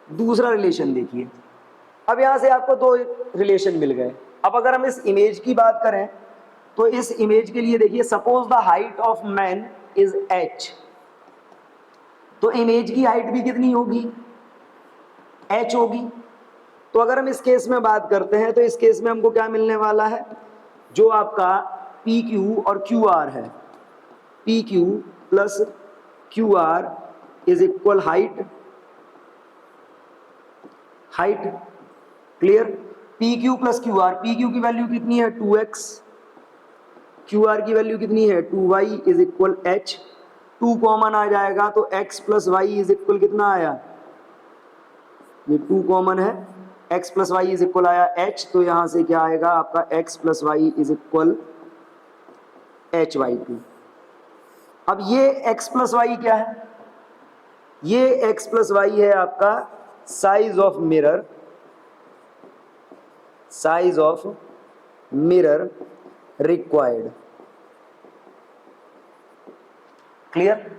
दूसरा रिलेशन देखिए, अब यहां से आपको दो रिलेशन मिल गए। अब अगर हम इस इमेज की बात करें तो इस इमेज के लिए देखिए, suppose the height of man is h, तो इमेज की हाइट भी कितनी होगी, h होगी। तो अगर हम इस केस में बात करते हैं तो इस केस में हमको क्या मिलने वाला है, जो आपका पी क्यू और क्यू आर है, P Q plus Q R is equal height, height. Clear. P Q plus Q R, P Q की वैल्यू कितनी है 2x, क्यू आर की वैल्यू कितनी है 2y is equal h, 2 common आ जाएगा तो x plus y is equal कितना आया, ये 2 कॉमन है, x plus y is equal आया h, तो यहां से क्या आएगा आपका x plus y is equal h/2। अब ये x प्लस वाई क्या है, ये x प्लस वाई है आपका size of mirror, size of mirror required. Clear.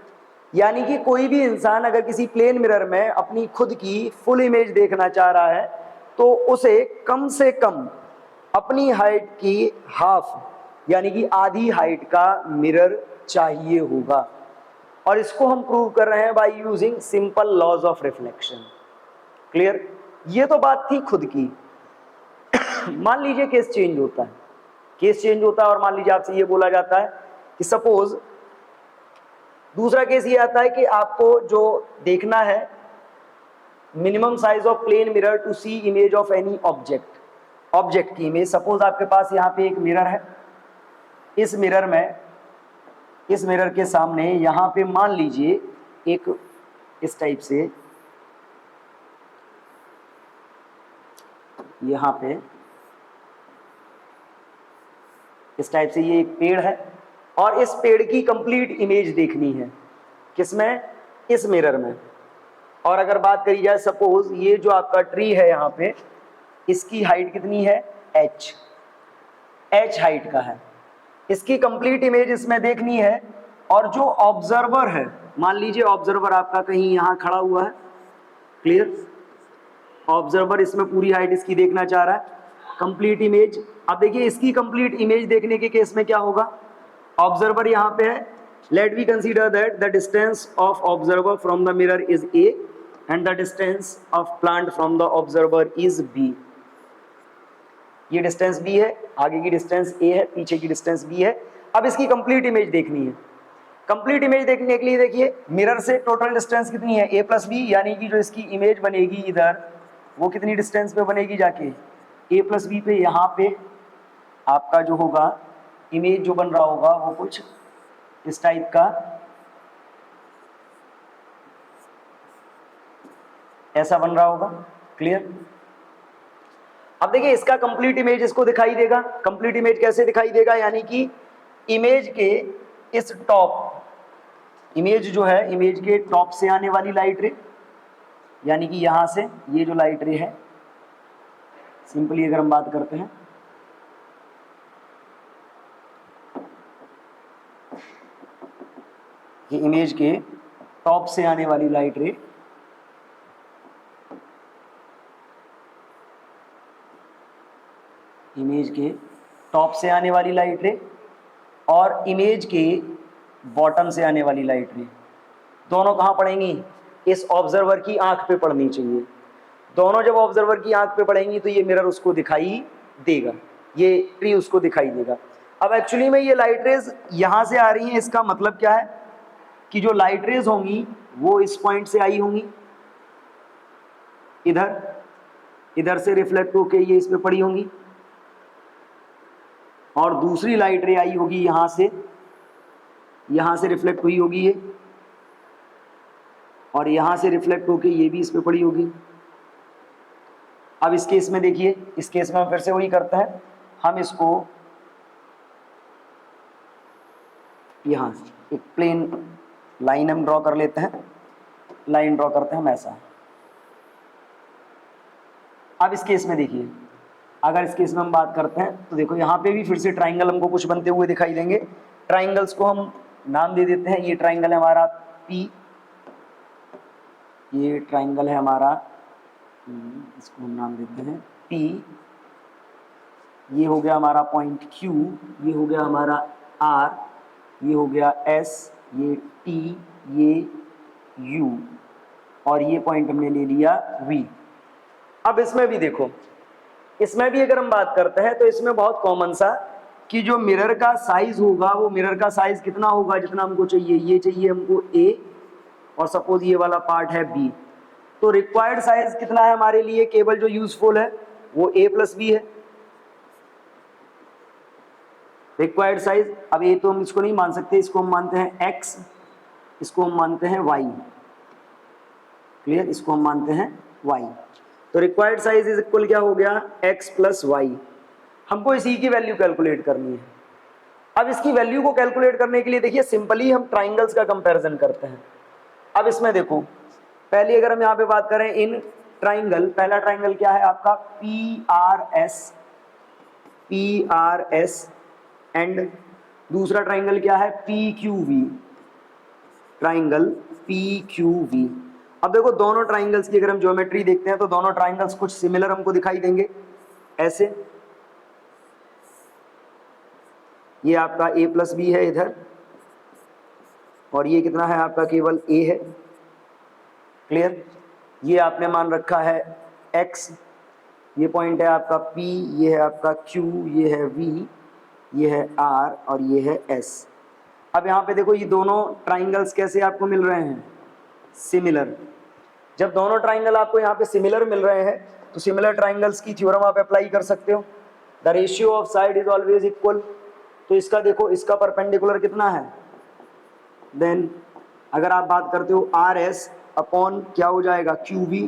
यानी कि कोई भी इंसान अगर किसी प्लेन मिरर में अपनी खुद की फुल इमेज देखना चाह रहा है तो उसे कम से कम अपनी हाइट की हाफ यानी कि आधी हाइट का मिरर चाहिए होगा, और इसको हम प्रूव कर रहे हैं by using simple laws of reflection. Clear. ये तो बात थी खुद की। मान लीजिए केस चेंज होता है, केस चेंज होता है और मान लीजिए आपसे ये बोला जाता है कि सपोज, दूसरा केस ये आता है कि आपको जो देखना है minimum size of plane mirror to see image of any object, object की इमेज। सपोज आपके पास यहाँ पे एक मिरर है, इस मिरर में, इस मिरर के सामने यहाँ पे मान लीजिए एक इस टाइप से, यहाँ पे इस टाइप से ये एक पेड़ है और इस पेड़ की कंप्लीट इमेज देखनी है, किसमें, इस मिरर में। और अगर बात करी जाए सपोज ये जो आपका ट्री है यहाँ पे, इसकी हाइट कितनी है h हाइट का है, इसकी कंप्लीट इमेज इसमें देखनी है। और जो ऑब्जर्वर है, मान लीजिए ऑब्जर्वर आपका कहीं यहाँ खड़ा हुआ है, क्लियर, ऑब्जर्वर इसमें पूरी हाइट इसकी देखना चाह रहा है, कंप्लीट इमेज। अब देखिए इसकी कंप्लीट इमेज देखने के केस में क्या होगा, ऑब्जर्वर यहाँ पे है, let we consider that the distance of observer from the mirror is a and the distance of plant from the observer is b। ये डिस्टेंस b है, आगे की डिस्टेंस a है, पीछे की डिस्टेंस b है। अब इसकी कंप्लीट इमेज देखनी है। कंप्लीट इमेज देखने के लिए देखिए मिरर से टोटल डिस्टेंस कितनी है a प्लस बी, यानी कि जो इसकी इमेज बनेगी इधर वो कितनी डिस्टेंस पे बनेगी जाके a प्लस बी पे। यहाँ पे आपका जो होगा इमेज जो बन रहा होगा वो कुछ इस टाइप का, ऐसा बन रहा होगा, क्लियर। अब देखिए इसका कंप्लीट इमेज इसको दिखाई देगा। कंप्लीट इमेज कैसे दिखाई देगा, यानी कि इमेज के इस टॉप, इमेज जो है इमेज के टॉप से आने वाली लाइट रे, यानी कि यहां से ये जो लाइट रे है, सिंपली अगर हम बात करते हैं, ये इमेज के टॉप से आने वाली लाइट रे, इमेज के टॉप से आने वाली लाइट रे और इमेज के बॉटम से आने वाली लाइट रे, दोनों कहाँ पड़ेंगी, इस ऑब्जर्वर की आंख पे पड़नी चाहिए। दोनों जब ऑब्जर्वर की आंख पे पड़ेंगी तो ये मिरर उसको दिखाई देगा, ये ट्री उसको दिखाई देगा। अब एक्चुअली में ये लाइट रेज यहां से आ रही हैं, इसका मतलब क्या है कि जो लाइट रेज होंगी वो इस पॉइंट से आई होंगी, इधर से रिफ्लेक्ट होके ये इस पे पड़ी होंगी, और दूसरी लाइट रे आई होगी यहां से रिफ्लेक्ट हुई होगी ये, और यहां से रिफ्लेक्ट होके ये भी इस पे पड़ी होगी। अब इस केस में देखिए, इस केस में हम फिर से वही करते हैं, हम इसको यहां से एक प्लेन लाइन हम ड्रॉ कर लेते हैं, लाइन ड्रॉ करते हैं हम ऐसा। अब इस केस में देखिए, अगर इस केस में हम बात करते हैं तो देखो यहाँ पे भी फिर से ट्राइंगल हमको कुछ बनते हुए दिखाई देंगे। ट्राइंगल्स को हम नाम दे देते हैं, ये ट्राइंगल है हमारा P, ये ट्राइंगल है हमारा, इसको हम नाम देते हैं P, ये हो गया हमारा पॉइंट Q, ये हो गया हमारा R, ये हो गया S, ये T, ये U, और ये पॉइंट हमने ले लिया V। अब इसमें भी देखो, इसमें भी अगर हम बात करते हैं तो इसमें बहुत कॉमन सा कि जो मिरर का साइज होगा वो मिरर का साइज कितना होगा, जितना हमको चाहिए, ये चाहिए हमको A और सपोज ये वाला पार्ट है B, तो रिक्वायर्ड साइज कितना है हमारे लिए, केबल जो यूजफुल है वो A+B है रिक्वायर्ड साइज। अब A तो हम इसको नहीं मान सकते, इसको हम मानते हैं X, इसको हम मानते हैं Y, क्लियर, इसको हम मानते हैं Y। तो रिक्वायर्ड साइज इज इक्वल क्या हो गया, X+Y। हमको इसी की वैल्यू कैलकुलेट करनी है। अब इसकी वैल्यू को कैलकुलेट करने के लिए देखिए सिंपली हम ट्राइंगल्स का कंपैरिजन करते हैं। अब इसमें देखो, पहले अगर हम यहाँ पे बात करें इन ट्राइंगल, पहला ट्राइंगल क्या है आपका PRS एंड दूसरा ट्राइंगल क्या है PQV, ट्राइंगल PQV। अब देखो दोनों ट्राइंगल्स की अगर हम ज्योमेट्री देखते हैं तो दोनों ट्राइंगल्स कुछ सिमिलर हमको दिखाई देंगे ऐसे, ये आपका A+B है इधर, और ये कितना है आपका केवल A है, क्लियर। ये आपने मान रखा है X, ये पॉइंट है आपका P, ये है आपका Q, ये है V, ये है R और ये है S। अब यहाँ पे देखो ये दोनों ट्राइंगल्स कैसे आपको मिल रहे हैं, सिमिलर। जब दोनों ट्राइंगल आपको यहाँ पे सिमिलर मिल रहे हैं तो सिमिलर ट्राइंगल्स की थ्योरम आप अप्लाई कर सकते हो, the ratio of side is always equal. तो इसका देखो, इसका परपेंडिकुलर कितना है, देन अगर आप बात करते हो RS अपॉन क्या हो जाएगा QV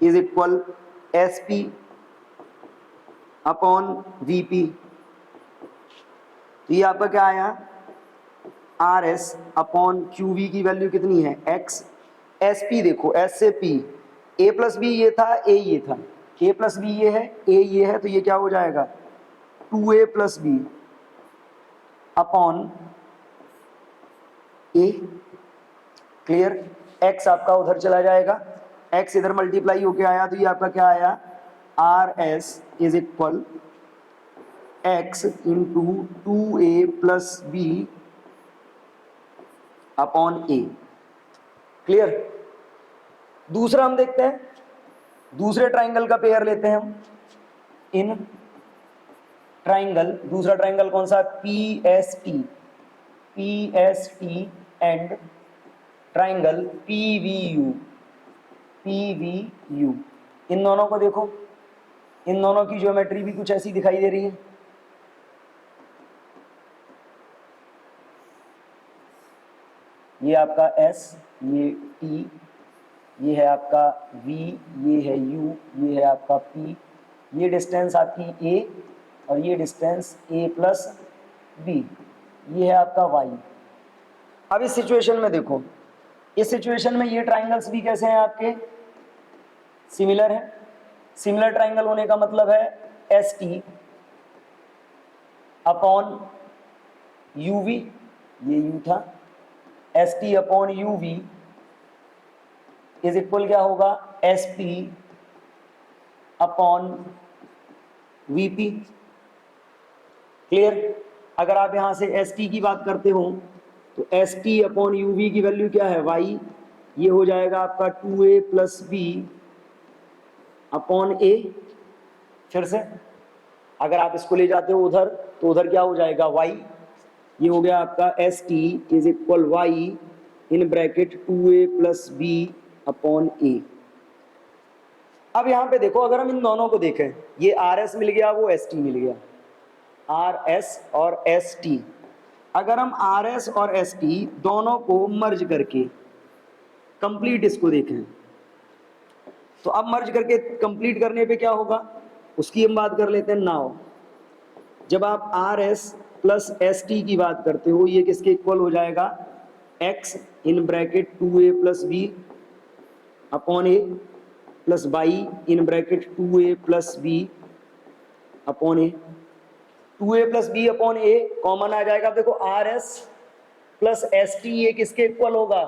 is equal SP upon VP। तो ये आपका क्या आया, RS अपॉन QV की वैल्यू कितनी है X, SP देखो S से P, A+B ये था, A ये था, A+B ये है, A ये है, तो ये क्या हो जाएगा 2A+B upon A, clear. X आपका उधर चला जाएगा, X इधर मल्टीप्लाई होके आया तो ये आपका क्या आया, RS is equal X into 2A+B upon A, clear. दूसरा हम देखते हैं, दूसरे ट्राइंगल का पेयर लेते हैं हम इन ट्राइंगल, दूसरा ट्राइंगल कौन सा, PST एंड ट्राइंगल PVU। इन दोनों को देखो, इन दोनों की ज्योमेट्री भी कुछ ऐसी दिखाई दे रही है, ये आपका S, ये T, ये है आपका v, ये है u, ये है आपका p, ये डिस्टेंस आपकी a और ये डिस्टेंस a प्लस b, ये है आपका y। अब इस सिचुएशन में देखो, इस सिचुएशन में ये ट्राइंगल्स भी कैसे हैं आपके, सिमिलर है। सिमिलर ट्राइंगल होने का मतलब है S T upon U V, ये u था, S T upon U V is equal क्या होगा, S P upon V P. Clear. अगर आप यहां से एस टी की बात करते हो तो S T upon U V की वैल्यू क्या है, वाई, ये हो जाएगा आपका 2a प्लस बी अपॉन ए। फिर से अगर आप इसको ले जाते हो उधर तो उधर क्या हो जाएगा, y, ये हो गया आपका S T is equal y in bracket 2a plus B upon a. अब यहां पे देखो, अगर हम इन दोनों को देखें, ये आर एस मिल गया, वो एस टी मिल गया, आर एस और एस टी। अगर हम आर एस और एस टी दोनों को मर्ज करके कंप्लीट इसको देखें तो अब मर्ज करके कंप्लीट करने पे क्या होगा, उसकी हम बात कर लेते हैं नाउ। जब आप are S plus S T की बात करते हो, ये किसके इक्वल हो जाएगा, x in bracket 2a plus B upon a plus y in bracket 2a plus B upon a. 2a plus B upon a common आ जाएगा। देखो R S plus S T ये किसके इक्वल होगा,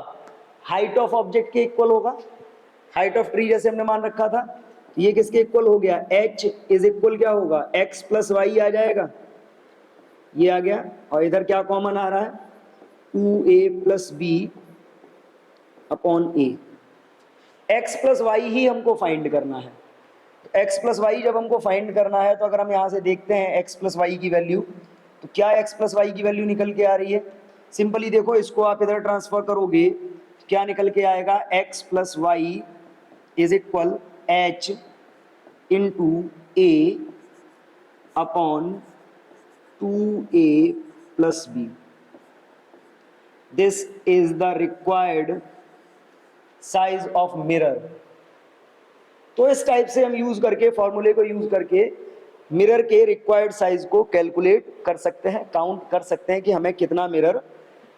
हाइट ऑफ ऑब्जेक्ट के इक्वल होगा, हाइट ऑफ ट्री जैसे हमने मान रखा था। ये किसके इक्वल हो गया, h इज इक्वल क्या होगा, x प्लस वाई आ जाएगा, ये आ गया। और इधर क्या कॉमन आ रहा है, 2a plus B upon A. x plus Y ही हमको फाइंड करना है। x प्लस वाई जब हमको फाइंड करना है तो अगर हम यहाँ से देखते हैं x प्लस वाई की वैल्यू, तो क्या x प्लस वाई की वैल्यू निकल के आ रही है, सिंपली देखो इसको आप इधर ट्रांसफर करोगे क्या निकल के आएगा, x plus y is equal h into a upon 2a plus b. This is the required size of mirror. तो इस टाइप से हम यूज करके, फॉर्मूले को यूज करके मिरर के रिक्वायर्ड साइज को कैलकुलेट कर सकते हैं, काउंट कर सकते हैं कि हमें कितना मिरर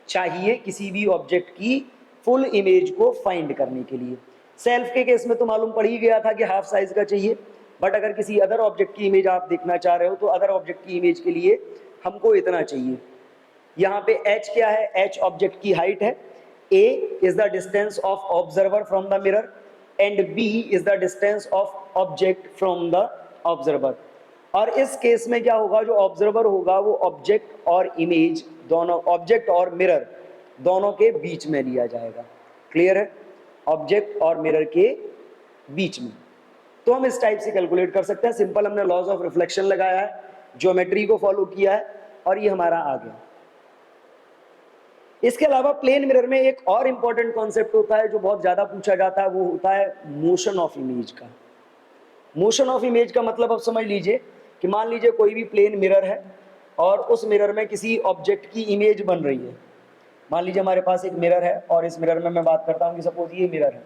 चाहिए किसी भी ऑब्जेक्ट की फुल इमेज को फाइंड करने के लिए। सेल्फ के केस में तो मालूम पड़ ही गया था कि हाफ साइज का चाहिए, बट अगर किसी अदर ऑब्जेक्ट की इमेज आप देखना चाह रहे हो तो अदर ऑब्जेक्ट की इमेज के लिए हमको इतना चाहिए। यहाँ पे h क्या है, h ऑब्जेक्ट की हाइट है, a is the distance of observer from the mirror and b is the distance of object from the observer. और इस केस में क्या होगा, जो ऑब्जर्वर होगा वो ऑब्जेक्ट और इमेज दोनों, ऑब्जेक्ट और मिरर दोनों के बीच में लिया जाएगा। क्लियर है, ऑब्जेक्ट और मिरर के बीच में। तो हम इस टाइप से कैलकुलेट कर सकते हैं। सिंपल हमने लॉज ऑफ रिफ्लेक्शन लगाया है, ज्योमेट्री को फॉलो किया है और ये हमारा आ गया। इसके अलावा प्लेन मिरर में एक और इंपॉर्टेंट कॉन्सेप्ट होता है जो बहुत ज्यादा पूछा जाता है, वो होता है मोशन ऑफ इमेज का। मोशन ऑफ इमेज का मतलब आप समझ लीजिए कि मान लीजिए कोई भी प्लेन मिरर है और उस मिरर में किसी ऑब्जेक्ट की इमेज बन रही है। मान लीजिए हमारे पास एक मिरर है और इस मिरर में मैं बात करता हूँ कि सपोज ये मिरर है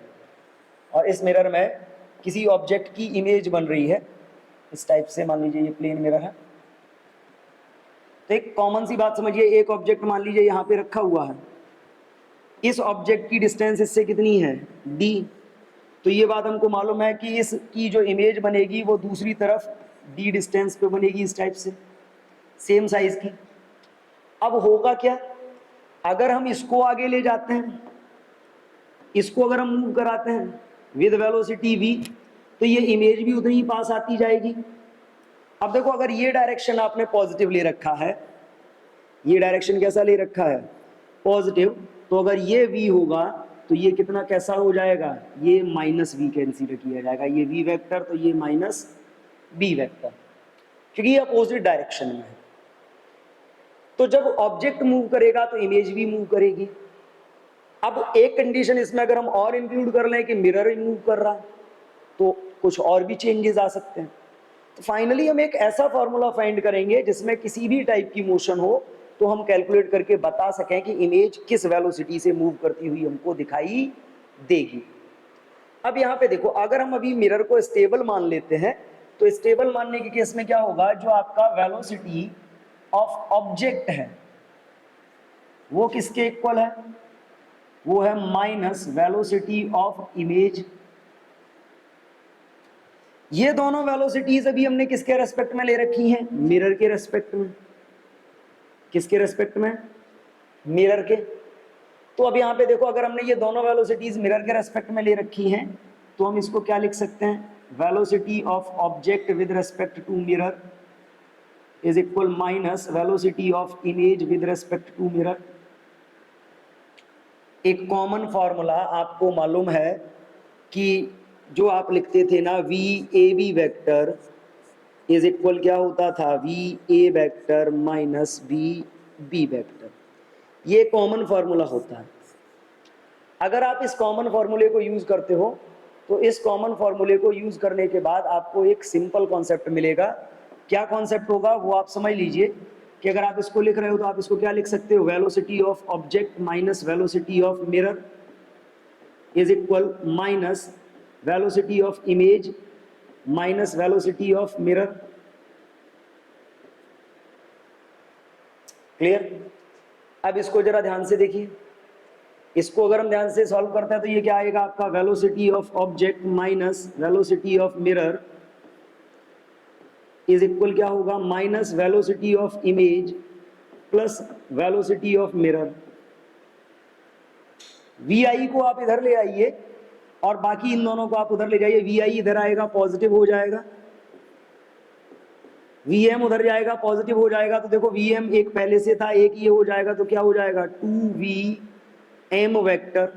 और इस मिरर में किसी ऑब्जेक्ट की इमेज बन रही है इस टाइप से। मान लीजिए ये प्लेन मिरर है, तो एक कॉमन सी बात समझिए, एक ऑब्जेक्ट मान लीजिए यहाँ पे रखा हुआ है, इस ऑब्जेक्ट की डिस्टेंस इससे कितनी है, d। तो ये बात हमको मालूम है कि इसकी जो इमेज बनेगी वो दूसरी तरफ d डिस्टेंस पे बनेगी, इस टाइप से सेम साइज की। अब होगा क्या, अगर हम इसको आगे ले जाते हैं, इसको अगर हम मूव कराते हैं विद वेलोसिटी v, तो ये इमेज भी उतनी ही पास आती जाएगी। अब देखो, अगर ये डायरेक्शन आपने पॉजिटिव ले रखा है, ये डायरेक्शन कैसा ले रखा है, पॉजिटिव, तो अगर ये v होगा तो ये कितना कैसा हो जाएगा, ये माइनस v कंसीडर किया जाएगा, ये v वेक्टर तो ये माइनस b वेक्टर, क्योंकि ये अपोजिट डायरेक्शन में है। तो जब ऑब्जेक्ट मूव करेगा तो इमेज भी मूव करेगी। अब एक कंडीशन इसमें अगर हम और इंक्लूड कर लें कि मिरर ही मूव कर रहा है, तो कुछ और भी चेंजेस आ सकते हैं। तो फाइनली हम एक ऐसा फॉर्मूला फाइंड करेंगे जिसमें किसी भी टाइप की मोशन हो तो हम कैलकुलेट करके बता सकें कि इमेज किस वेलोसिटी से मूव करती हुई हमको दिखाई देगी। अब यहाँ पे देखो, अगर हम अभी मिरर को स्टेबल मान लेते हैं तो स्टेबल मानने के केस में क्या होगा, जो आपका वेलोसिटी ऑफ ऑब्जेक्ट है वो किसके इक्वल है, वो है माइनस वेलोसिटी ऑफ इमेज। ये दोनों वेलोसिटीज अभी हमने किसके रेस्पेक्ट में ले रखी हैं, मिरर के रेस्पेक्ट में। किसके रेस्पेक्ट में, मिरर के। तो अब यहाँ पे देखो, अगर हमने ये दोनों वेलोसिटीज मिरर के रेस्पेक्ट में ले रखी हैं तो हम इसको क्या लिख सकते हैं, velocity of object with respect to mirror is equal minus velocity of image with respect to mirror. एक कॉमन फॉर्मूला आपको मालूम है कि जो आप लिखते थे ना, v a b vector is equal क्या होता था, v a vector minus v b vector. ये कॉमन फॉर्मूला होता है। अगर आप इस कॉमन फॉर्मूले को यूज करते हो तो इस कॉमन फॉर्मूले को यूज करने के बाद आपको एक सिंपल कॉन्सेप्ट मिलेगा। क्या कॉन्सेप्ट होगा वो आप समझ लीजिए कि अगर आप इसको लिख रहे हो तो आप इसको क्या लिख सकते हो, velocity of object minus velocity of mirror is equal minus velocity of image minus velocity of mirror. Clear. अब इसको जरा ध्यान से देखिए, इसको अगर हम ध्यान से सॉल्व करते हैं तो ये क्या आएगा आपका, velocity of object minus velocity of mirror is equal क्या होगा, minus velocity of image plus velocity of mirror. V i को आप इधर ले आइए और बाकी इन दोनों को आप उधर ले जाइए। वी आई इधर आएगा पॉजिटिव हो जाएगा, वी एम उधर जाएगा पॉजिटिव हो जाएगा। तो देखो वी एम एक पहले से था, एक ये हो जाएगा तो क्या हो जाएगा, टू वी एम वेक्टर,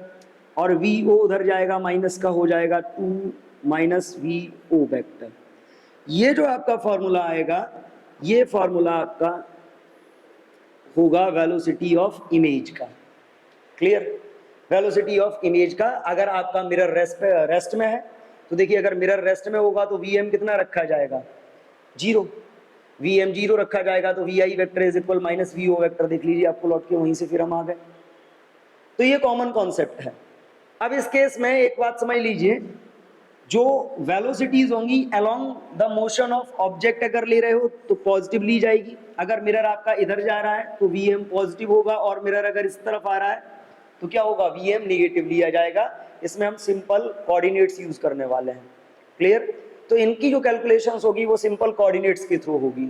और वी ओ उधर जाएगा माइनस का हो जाएगा two minus v o vector. ये जो आपका फॉर्मूला आएगा, ये फॉर्मूला आपका होगा वेलोसिटी ऑफ इमेज का। क्लियर। वेलोसिटी ऑफ इमेज का। अगर आपका मिरर रेस्ट में है तो देखिए, अगर मिरर रेस्ट में होगा तो वी एम कितना रखा जाएगा, जीरो। वी एम जीरो रखा जाएगा तो v i vector is equal minus v o vector. देख लीजिए, आपको लौट के वहीं से फिर हम आ गए। तो ये कॉमन कॉन्सेप्ट है। अब इस केस में एक बात समझ लीजिए, जो वेलोसिटीज होंगी along the motion of object अगर ले रहे हो तो पॉजिटिव ली जाएगी। अगर मिरर आपका इधर जा रहा है तो वी एम पॉजिटिव होगा, और मिरर अगर इस तरफ आ रहा है तो क्या होगा, वी एम निगेटिव लिया जाएगा। इसमें हम सिंपल कोऑर्डिनेट्स यूज करने वाले हैं। क्लियर। तो इनकी जो कैलकुलेशंस होगी वो सिंपल कोऑर्डिनेट्स के थ्रू होगी।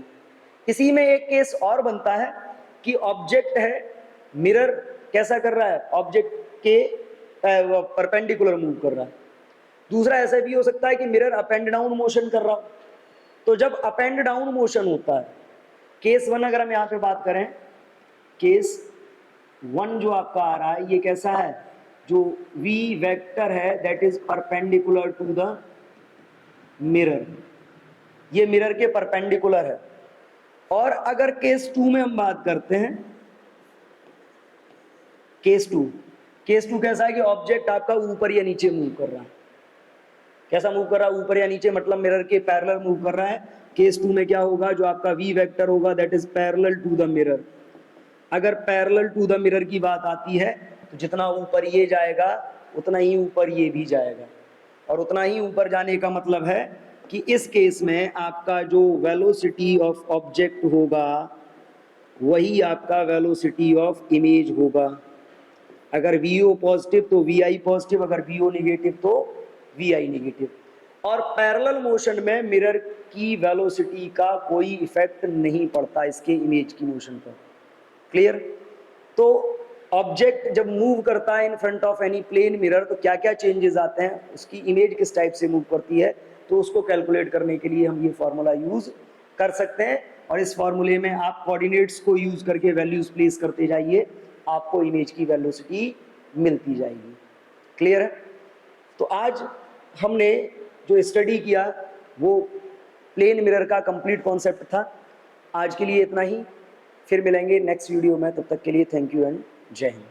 इसी में एक केस और बनता है कि ऑब्जेक्ट है, मिरर कैसा कर रहा है, ऑब्जेक्ट के परपेंडिकुलर मूव कर रहा है। दूसरा ऐसा भी हो सकता है कि mirror up and down motion कर रहा हो। तो जब अप एंड डाउन मोशन होता है, केस वन अगर हम यहाँ पे बात करें, केस वन जो आपका आ रहा है ये कैसा है, जो v वेक्टर है that is perpendicular to the mirror, ये मिरर के परपेंडिकुलर है। और अगर केस टू में हम बात करते हैं, केस टू कैसा है कि ऑब्जेक्ट आपका ऊपर या नीचे मूव कर रहा है। कैसा मूव कर रहा है, ऊपर या नीचे, मतलब मिरर के पैरेलल मूव कर रहा है। केस टू में क्या होगा, जो आपका v वेक्टर होगा that is parallel to the mirror. अगर पैरेलल टू द मिरर की बात आती है तो जितना ऊपर ये जाएगा उतना ही ऊपर ये भी जाएगा, और उतना ही ऊपर जाने का मतलब है कि इस केस में आपका जो वेलोसिटी ऑफ ऑब्जेक्ट होगा वही आपका वेलोसिटी ऑफ इमेज होगा। अगर वी ओ पॉजिटिव तो वी आई पॉजिटिव, अगर वी ओ निगेटिव तो वी आई निगेटिव। और पैरेलल मोशन में मिरर की वेलोसिटी का कोई इफेक्ट नहीं पड़ता इसके इमेज की मोशन पर। क्लियर। तो ऑब्जेक्ट जब मूव करता है in front of any plane mirror तो क्या क्या चेंजेस आते हैं, उसकी इमेज किस टाइप से मूव करती है, तो उसको कैलकुलेट करने के लिए हम ये फॉर्मूला यूज कर सकते हैं। और इस फॉर्मूले में आप कोऑर्डिनेट्स को यूज करके वैल्यूज प्लेस करते जाइए, आपको इमेज की वेलोसिटी मिलती जाएगी। क्लियर है। तो आज हमने जो स्टडी किया वो प्लेन मिरर का कंप्लीट कॉन्सेप्ट था। आज के लिए इतना ही, फिर मिलेंगे नेक्स्ट वीडियो में। तब तक के लिए थैंक यू एंड जय हिंद।